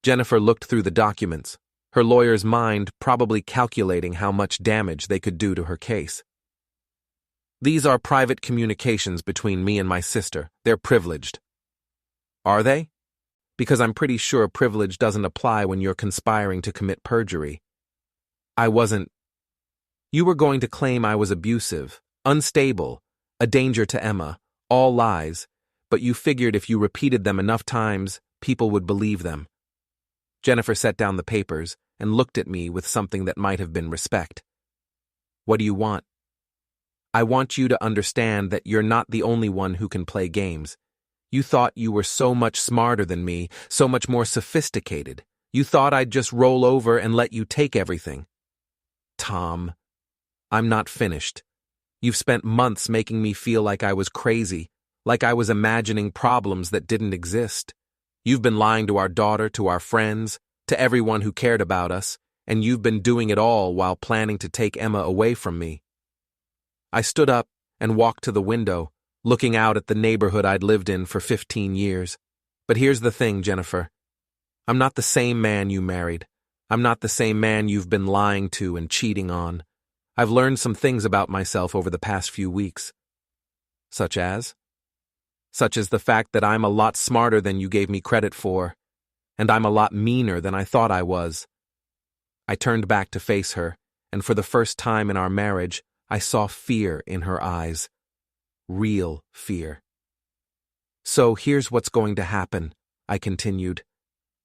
Jennifer looked through the documents, her lawyer's mind probably calculating how much damage they could do to her case. "These are private communications between me and my sister. They're privileged." "Are they?" "Because I'm pretty sure privilege doesn't apply when you're conspiring to commit perjury." "I wasn't." "You were going to claim I was abusive, unstable, a danger to Emma, all lies, but you figured if you repeated them enough times, people would believe them." Jennifer set down the papers and looked at me with something that might have been respect. "What do you want?" "I want you to understand that you're not the only one who can play games. You thought you were so much smarter than me, so much more sophisticated. You thought I'd just roll over and let you take everything." "Tom, I'm not finished. You've spent months making me feel like I was crazy, like I was imagining problems that didn't exist. You've been lying to our daughter, to our friends, to everyone who cared about us, and you've been doing it all while planning to take Emma away from me." I stood up and walked to the window, looking out at the neighborhood I'd lived in for 15 years. "But here's the thing, Jennifer. I'm not the same man you married. I'm not the same man you've been lying to and cheating on. I've learned some things about myself over the past few weeks." "Such as?" "Such as the fact that I'm a lot smarter than you gave me credit for, and I'm a lot meaner than I thought I was." I turned back to face her, and for the first time in our marriage, I saw fear in her eyes. Real fear. "So here's what's going to happen," I continued.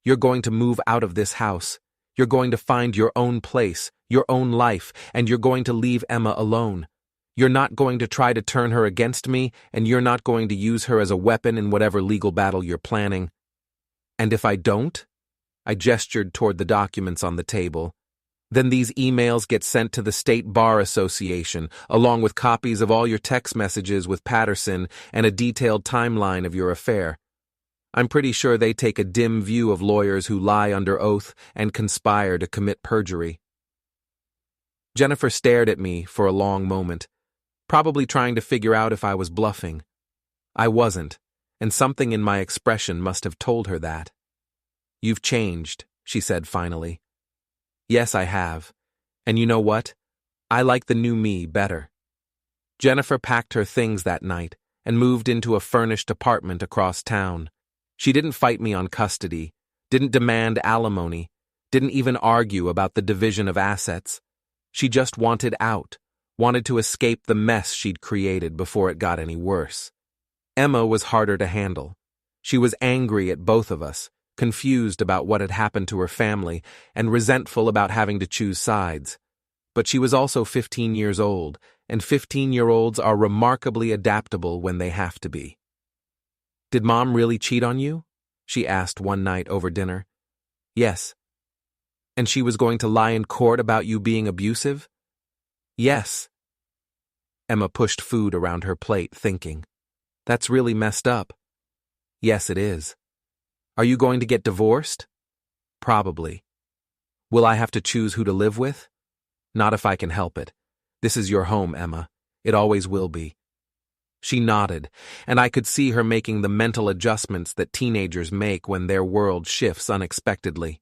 "You're going to move out of this house. You're going to find your own place, your own life, and you're going to leave Emma alone. You're not going to try to turn her against me, and you're not going to use her as a weapon in whatever legal battle you're planning. And if I don't," I gestured toward the documents on the table, "then these emails get sent to the State Bar Association, along with copies of all your text messages with Patterson and a detailed timeline of your affair. I'm pretty sure they take a dim view of lawyers who lie under oath and conspire to commit perjury." Jennifer stared at me for a long moment, probably trying to figure out if I was bluffing. I wasn't, and something in my expression must have told her that. "You've changed," she said finally. "Yes, I have. And you know what? I like the new me better." Jennifer packed her things that night and moved into a furnished apartment across town. She didn't fight me on custody, didn't demand alimony, didn't even argue about the division of assets. She just wanted out, wanted to escape the mess she'd created before it got any worse. Emma was harder to handle. She was angry at both of us, confused about what had happened to her family, and resentful about having to choose sides. But she was also 15 years old, and 15-year-olds are remarkably adaptable when they have to be. "Did Mom really cheat on you?" she asked one night over dinner. "Yes." "And she was going to lie in court about you being abusive?" "Yes." Emma pushed food around her plate, thinking. "That's really messed up." "Yes, it is." "Are you going to get divorced?" "Probably." "Will I have to choose who to live with?" "Not if I can help it. This is your home, Emma. It always will be." She nodded, and I could see her making the mental adjustments that teenagers make when their world shifts unexpectedly.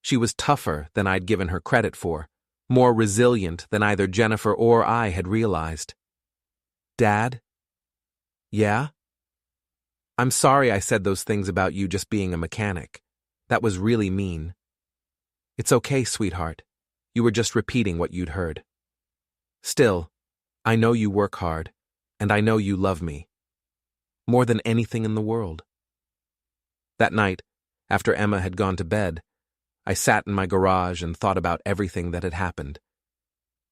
She was tougher than I'd given her credit for, more resilient than either Jennifer or I had realized. "Dad?" "Yeah?" "I'm sorry I said those things about you just being a mechanic. That was really mean." "It's okay, sweetheart. You were just repeating what you'd heard. Still, I know you work hard, and I know you love me. More than anything in the world." That night, after Emma had gone to bed, I sat in my garage and thought about everything that had happened.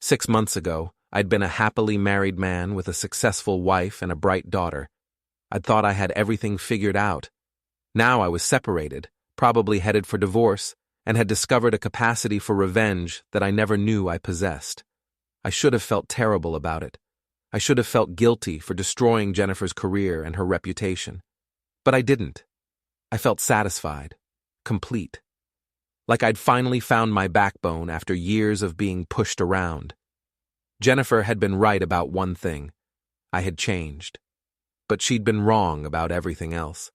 6 months ago, I'd been a happily married man with a successful wife and a bright daughter. I'd thought I had everything figured out. Now I was separated, probably headed for divorce, and had discovered a capacity for revenge that I never knew I possessed. I should have felt terrible about it. I should have felt guilty for destroying Jennifer's career and her reputation. But I didn't. I felt satisfied, complete. Like I'd finally found my backbone after years of being pushed around. Jennifer had been right about one thing. I had changed. But she'd been wrong about everything else.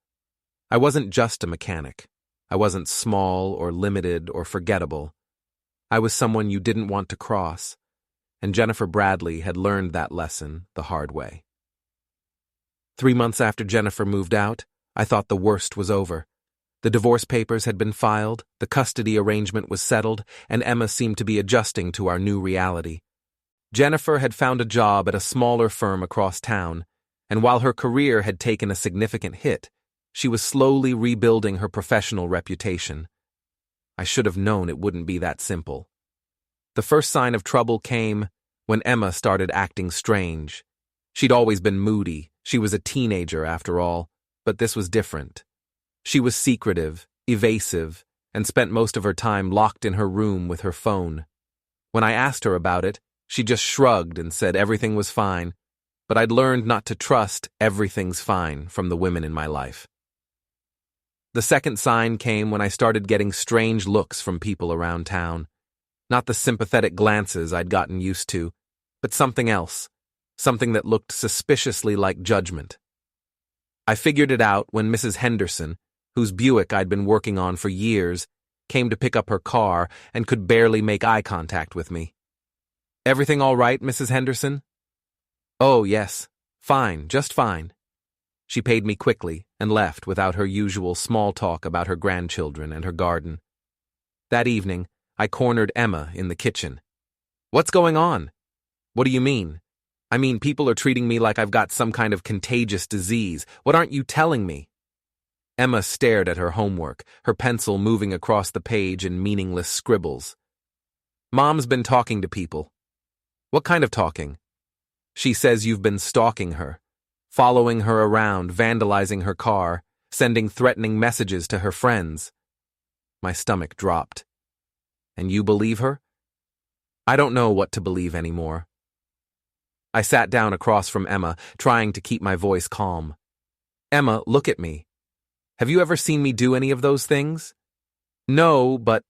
I wasn't just a mechanic. I wasn't small or limited or forgettable. I was someone you didn't want to cross, and Jennifer Bradley had learned that lesson the hard way. 3 months after Jennifer moved out, I thought the worst was over. The divorce papers had been filed, the custody arrangement was settled, and Emma seemed to be adjusting to our new reality. Jennifer had found a job at a smaller firm across town, and while her career had taken a significant hit, she was slowly rebuilding her professional reputation. I should have known it wouldn't be that simple. The first sign of trouble came when Emma started acting strange. She'd always been moody. She was a teenager, after all, but this was different. She was secretive, evasive, and spent most of her time locked in her room with her phone. When I asked her about it, she just shrugged and said everything was fine, but I'd learned not to trust "everything's fine" from the women in my life. The second sign came when I started getting strange looks from people around town. Not the sympathetic glances I'd gotten used to, but something else, something that looked suspiciously like judgment. I figured it out when Mrs. Henderson, whose Buick I'd been working on for years, came to pick up her car and could barely make eye contact with me. "Everything all right, Mrs. Henderson?" "Oh, yes. Fine, just fine." She paid me quickly and left without her usual small talk about her grandchildren and her garden. That evening, I cornered Emma in the kitchen. "What's going on?" "What do you mean?" "I mean, people are treating me like I've got some kind of contagious disease. What aren't you telling me?" Emma stared at her homework, her pencil moving across the page in meaningless scribbles. "Mom's been talking to people." "What kind of talking?" "She says you've been stalking her, following her around, vandalizing her car, sending threatening messages to her friends." My stomach dropped. "And you believe her?" "I don't know what to believe anymore." I sat down across from Emma, trying to keep my voice calm. "Emma, look at me. Have you ever seen me do any of those things?" "No, but..."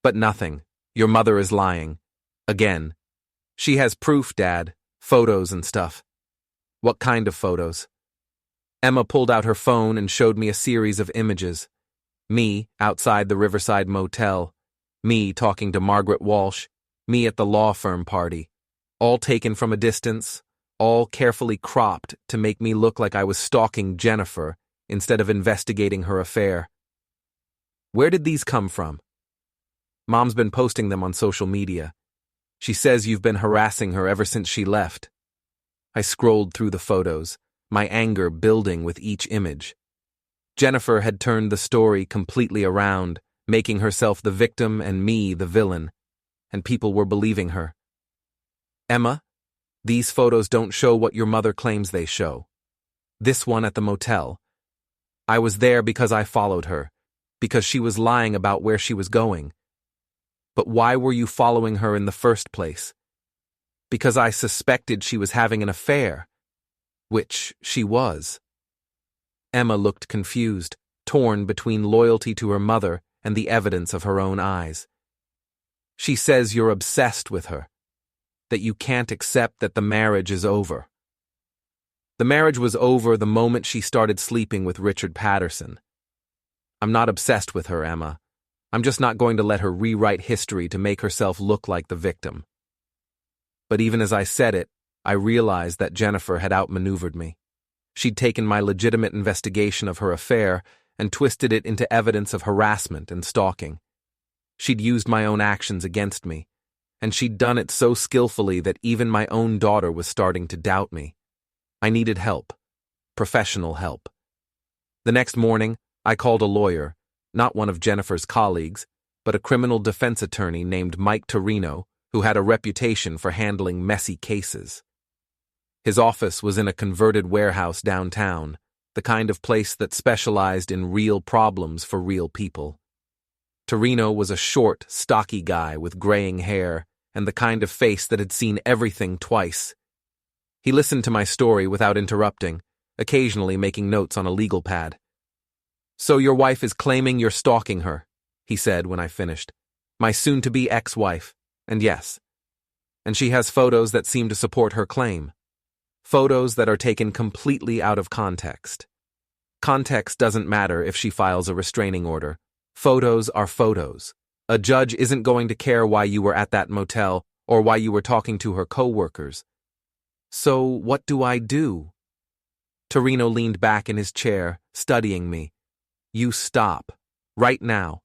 "But nothing. Your mother is lying. Again. She has proof, Dad. Photos and stuff. What kind of photos? Emma pulled out her phone and showed me a series of images. Me, outside the Riverside Motel. Me talking to Margaret Walsh. Me at the law firm party. All taken from a distance, all carefully cropped to make me look like I was stalking Jennifer instead of investigating her affair. Where did these come from? Mom's been posting them on social media. She says you've been harassing her ever since she left. I scrolled through the photos, my anger building with each image. Jennifer had turned the story completely around, making herself the victim and me the villain, and people were believing her. Emma, these photos don't show what your mother claims they show. This one at the motel. I was there because I followed her, because she was lying about where she was going. But why were you following her in the first place? Because I suspected she was having an affair. Which she was. Emma looked confused, torn between loyalty to her mother and the evidence of her own eyes. She says you're obsessed with her, that you can't accept that the marriage is over. The marriage was over the moment she started sleeping with Richard Patterson. I'm not obsessed with her, Emma. I'm just not going to let her rewrite history to make herself look like the victim. But even as I said it, I realized that Jennifer had outmaneuvered me. She'd taken my legitimate investigation of her affair and twisted it into evidence of harassment and stalking. She'd used my own actions against me, and she'd done it so skillfully that even my own daughter was starting to doubt me. I needed help. Professional help. The next morning, I called a lawyer, not one of Jennifer's colleagues, but a criminal defense attorney named Mike Torino, who had a reputation for handling messy cases. His office was in a converted warehouse downtown, the kind of place that specialized in real problems for real people. Torino was a short, stocky guy with graying hair and the kind of face that had seen everything twice. He listened to my story without interrupting, occasionally making notes on a legal pad. "So your wife is claiming you're stalking her," he said when I finished. "My soon-to-be ex-wife, and yes. And she has photos that seem to support her claim. Photos that are taken completely out of context. Context doesn't matter if she files a restraining order. Photos are photos. A judge isn't going to care why you were at that motel or why you were talking to her co-workers. So what do I do?" Torino leaned back in his chair, studying me. "You stop. Right now.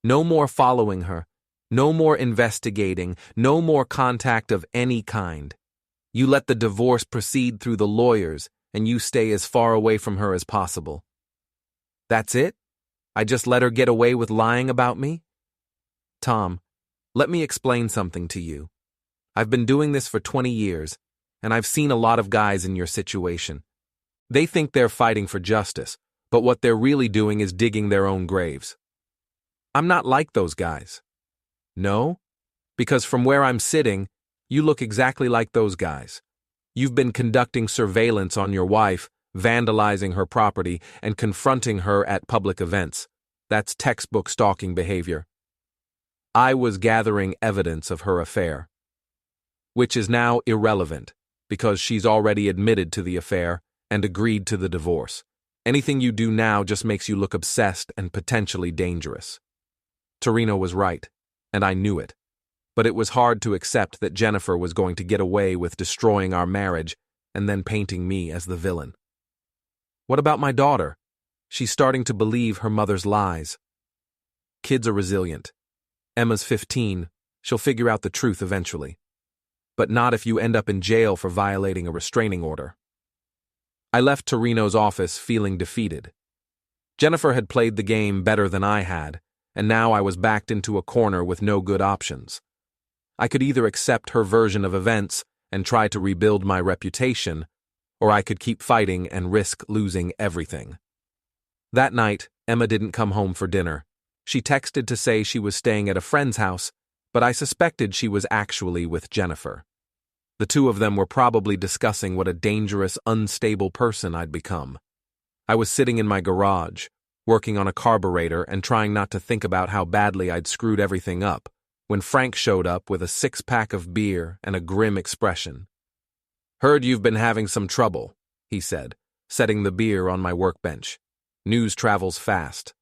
No more following her. No more investigating. No more contact of any kind. You let the divorce proceed through the lawyers, and you stay as far away from her as possible." "That's it? I just let her get away with lying about me?" "Tom, let me explain something to you. I've been doing this for 20 years, and I've seen a lot of guys in your situation. They think they're fighting for justice, but what they're really doing is digging their own graves. I'm not like those guys." "No? Because from where I'm sitting, you look exactly like those guys. You've been conducting surveillance on your wife, vandalizing her property, and confronting her at public events. That's textbook stalking behavior. I was gathering evidence of her affair, which is now irrelevant because she's already admitted to the affair and agreed to the divorce. Anything you do now just makes you look obsessed and potentially dangerous." Torino was right, and I knew it. But it was hard to accept that Jennifer was going to get away with destroying our marriage and then painting me as the villain. "What about my daughter? She's starting to believe her mother's lies." "Kids are resilient. Emma's 15. She'll figure out the truth eventually. But not if you end up in jail for violating a restraining order." I left Torino's office feeling defeated. Jennifer had played the game better than I had, and now I was backed into a corner with no good options. I could either accept her version of events and try to rebuild my reputation, or I could keep fighting and risk losing everything. That night, Emma didn't come home for dinner. She texted to say she was staying at a friend's house, but I suspected she was actually with Jennifer. The two of them were probably discussing what a dangerous, unstable person I'd become. I was sitting in my garage, working on a carburetor and trying not to think about how badly I'd screwed everything up, when Frank showed up with a six-pack of beer and a grim expression. "Heard you've been having some trouble," he said, setting the beer on my workbench. "News travels fast."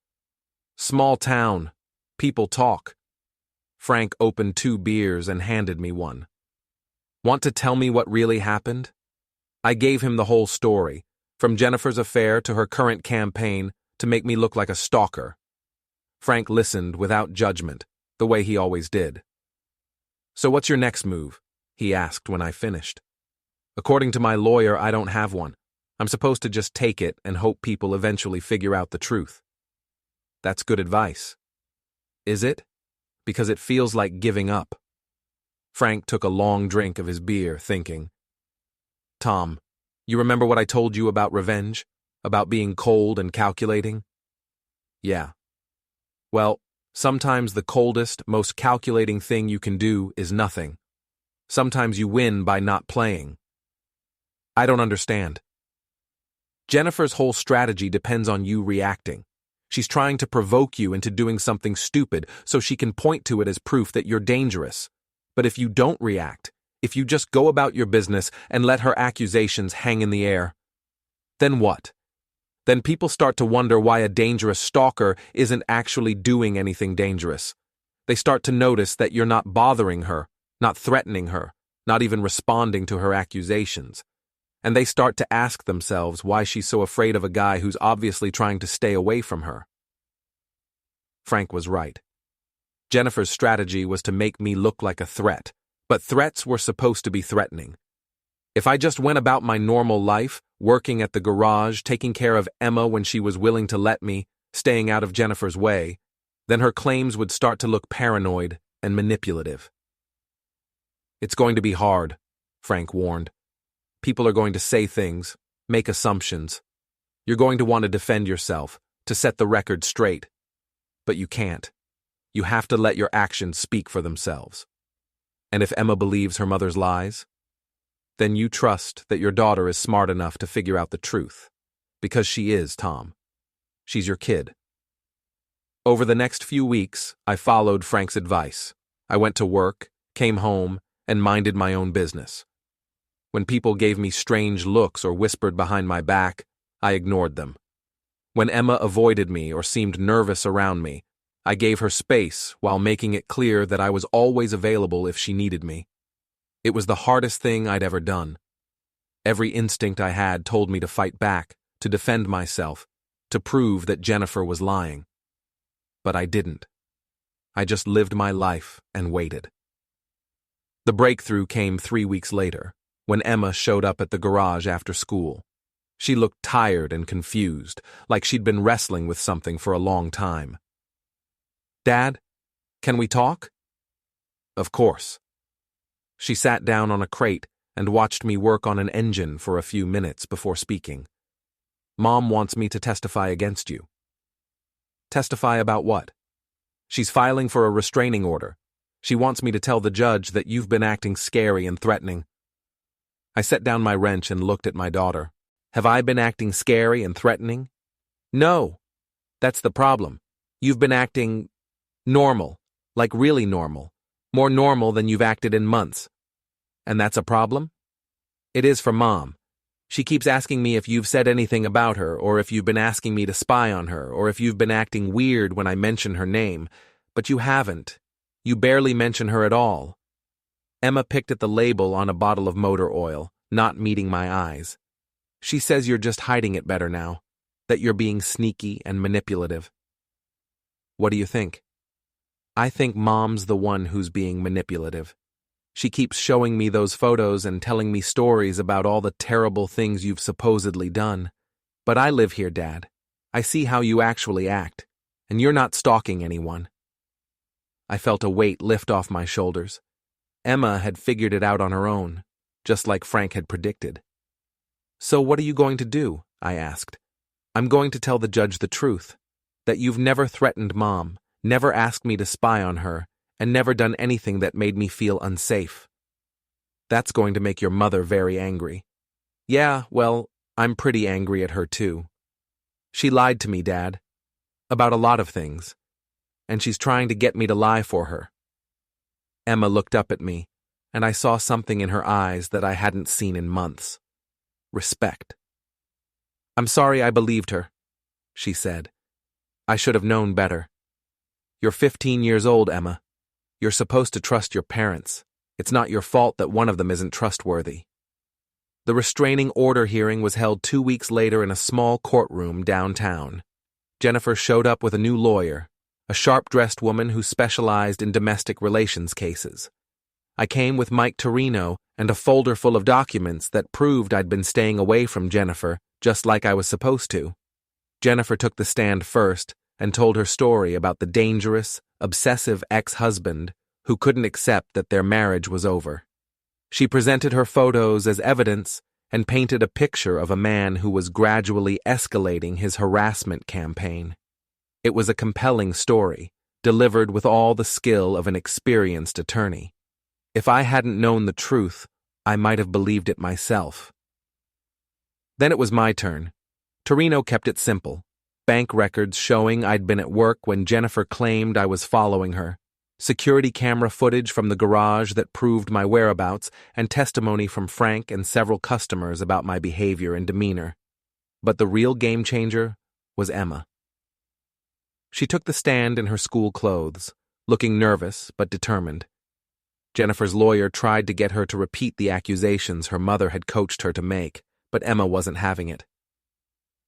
"Small town. People talk." Frank opened 2 beers and handed me one. "Want to tell me what really happened?" I gave him the whole story, from Jennifer's affair to her current campaign to make me look like a stalker. Frank listened without judgment, the way he always did. "So what's your next move?" he asked when I finished. "According to my lawyer, I don't have one. I'm supposed to just take it and hope people eventually figure out the truth." "That's good advice." "Is it? Because it feels like giving up." Frank took a long drink of his beer, thinking. "Tom, you remember what I told you about revenge? About being cold and calculating?" "Yeah. Well, sometimes the coldest, most calculating thing you can do is nothing. Sometimes you win by not playing." "I don't understand." "Jennifer's whole strategy depends on you reacting. She's trying to provoke you into doing something stupid so she can point to it as proof that you're dangerous. But if you don't react, if you just go about your business and let her accusations hang in the air, then what? Then people start to wonder why a dangerous stalker isn't actually doing anything dangerous. They start to notice that you're not bothering her, not threatening her, not even responding to her accusations. And they start to ask themselves why she's so afraid of a guy who's obviously trying to stay away from her. Frank was right. Jennifer's strategy was to make me look like a threat, but threats were supposed to be threatening. If I just went about my normal life, working at the garage, taking care of Emma when she was willing to let me, staying out of Jennifer's way, then her claims would start to look paranoid and manipulative. "It's going to be hard," Frank warned. "People are going to say things, make assumptions. You're going to want to defend yourself, to set the record straight. But you can't. You have to let your actions speak for themselves. And if Emma believes her mother's lies, then you trust that your daughter is smart enough to figure out the truth. Because she is, Tom. She's your kid." Over the next few weeks, I followed Frank's advice. I went to work, came home, and minded my own business. When people gave me strange looks or whispered behind my back, I ignored them. When Emma avoided me or seemed nervous around me, I gave her space while making it clear that I was always available if she needed me. It was the hardest thing I'd ever done. Every instinct I had told me to fight back, to defend myself, to prove that Jennifer was lying. But I didn't. I just lived my life and waited. The breakthrough came 3 weeks later, when Emma showed up at the garage after school. She looked tired and confused, like she'd been wrestling with something for a long time. "Dad, can we talk?" "Of course." She sat down on a crate and watched me work on an engine for a few minutes before speaking. "Mom wants me to testify against you." "Testify about what?" "She's filing for a restraining order. She wants me to tell the judge that you've been acting scary and threatening." I set down my wrench and looked at my daughter. "Have I been acting scary and threatening?" "No. That's the problem. You've been acting normal, like really normal, more normal than you've acted in months." "And that's a problem?" "It is for Mom. She keeps asking me if you've said anything about her, or if you've been asking me to spy on her, or if you've been acting weird when I mention her name. But you haven't. You barely mention her at all." Emma picked at the label on a bottle of motor oil, not meeting my eyes. "She says you're just hiding it better now, that you're being sneaky and manipulative." "What do you think?" "I think Mom's the one who's being manipulative. She keeps showing me those photos and telling me stories about all the terrible things you've supposedly done. But I live here, Dad. I see how you actually act, and you're not stalking anyone." I felt a weight lift off my shoulders. Emma had figured it out on her own, just like Frank had predicted. "So what are you going to do?" I asked. "I'm going to tell the judge the truth, that you've never threatened Mom, never asked me to spy on her, and never done anything that made me feel unsafe." "That's going to make your mother very angry." "Yeah, well, I'm pretty angry at her too. She lied to me, Dad, about a lot of things, and she's trying to get me to lie for her." Emma looked up at me, and I saw something in her eyes that I hadn't seen in months. Respect. "I'm sorry I believed her," she said. "I should have known better. You're 15 years old, Emma. You're supposed to trust your parents. It's not your fault that one of them isn't trustworthy." The restraining order hearing was held 2 weeks later in a small courtroom downtown. Jennifer showed up with a new lawyer, a sharp-dressed woman who specialized in domestic relations cases. I came with Mike Torino and a folder full of documents that proved I'd been staying away from Jennifer just like I was supposed to. Jennifer took the stand first and told her story about the dangerous, obsessive ex-husband who couldn't accept that their marriage was over. She presented her photos as evidence and painted a picture of a man who was gradually escalating his harassment campaign. It was a compelling story, delivered with all the skill of an experienced attorney. If I hadn't known the truth, I might have believed it myself. Then it was my turn. Torino kept it simple. Bank records showing I'd been at work when Jennifer claimed I was following her, security camera footage from the garage that proved my whereabouts, and testimony from Frank and several customers about my behavior and demeanor. But the real game changer was Emma. She took the stand in her school clothes, looking nervous but determined. Jennifer's lawyer tried to get her to repeat the accusations her mother had coached her to make, but Emma wasn't having it.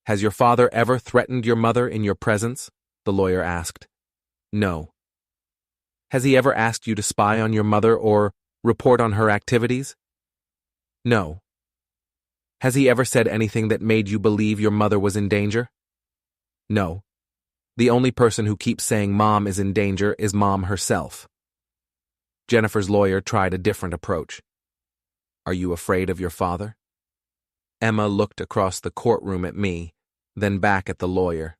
"Has your father ever threatened your mother in your presence?" the lawyer asked. "No." "Has he ever asked you to spy on your mother or report on her activities?" "No." "Has he ever said anything that made you believe your mother was in danger?" "No. The only person who keeps saying Mom is in danger is Mom herself." Jennifer's lawyer tried a different approach. "Are you afraid of your father?" Emma looked across the courtroom at me, then back at the lawyer.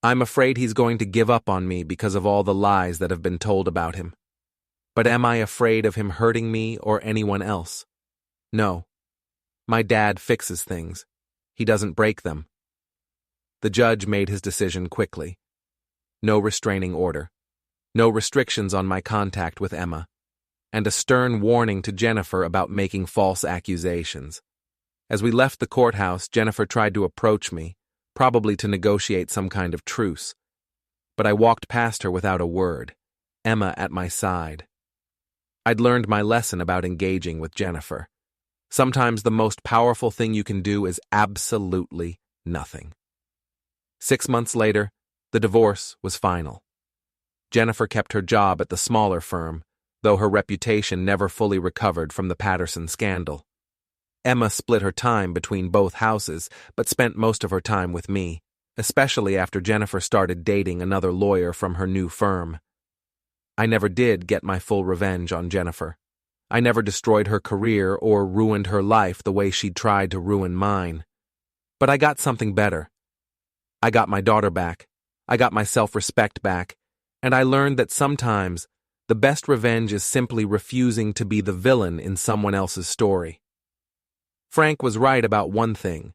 "I'm afraid he's going to give up on me because of all the lies that have been told about him. But am I afraid of him hurting me or anyone else? No. My dad fixes things. He doesn't break them." The judge made his decision quickly. No restraining order, no restrictions on my contact with Emma, and a stern warning to Jennifer about making false accusations. As we left the courthouse, Jennifer tried to approach me, probably to negotiate some kind of truce. But I walked past her without a word, Emma at my side. I'd learned my lesson about engaging with Jennifer. Sometimes the most powerful thing you can do is absolutely nothing. 6 months later, the divorce was final. Jennifer kept her job at the smaller firm, though her reputation never fully recovered from the Patterson scandal. Emma split her time between both houses, but spent most of her time with me, especially after Jennifer started dating another lawyer from her new firm. I never did get my full revenge on Jennifer. I never destroyed her career or ruined her life the way she'd tried to ruin mine. But I got something better. I got my daughter back. I got my self-respect back. And I learned that sometimes the best revenge is simply refusing to be the villain in someone else's story. Frank was right about one thing.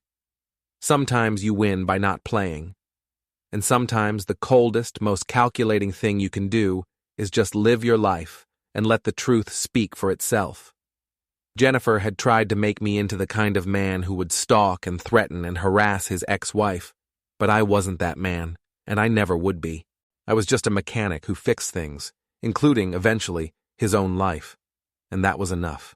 Sometimes you win by not playing. And sometimes the coldest, most calculating thing you can do is just live your life and let the truth speak for itself. Jennifer had tried to make me into the kind of man who would stalk and threaten and harass his ex-wife, but I wasn't that man, and I never would be. I was just a mechanic who fixed things, including, eventually, his own life, and that was enough.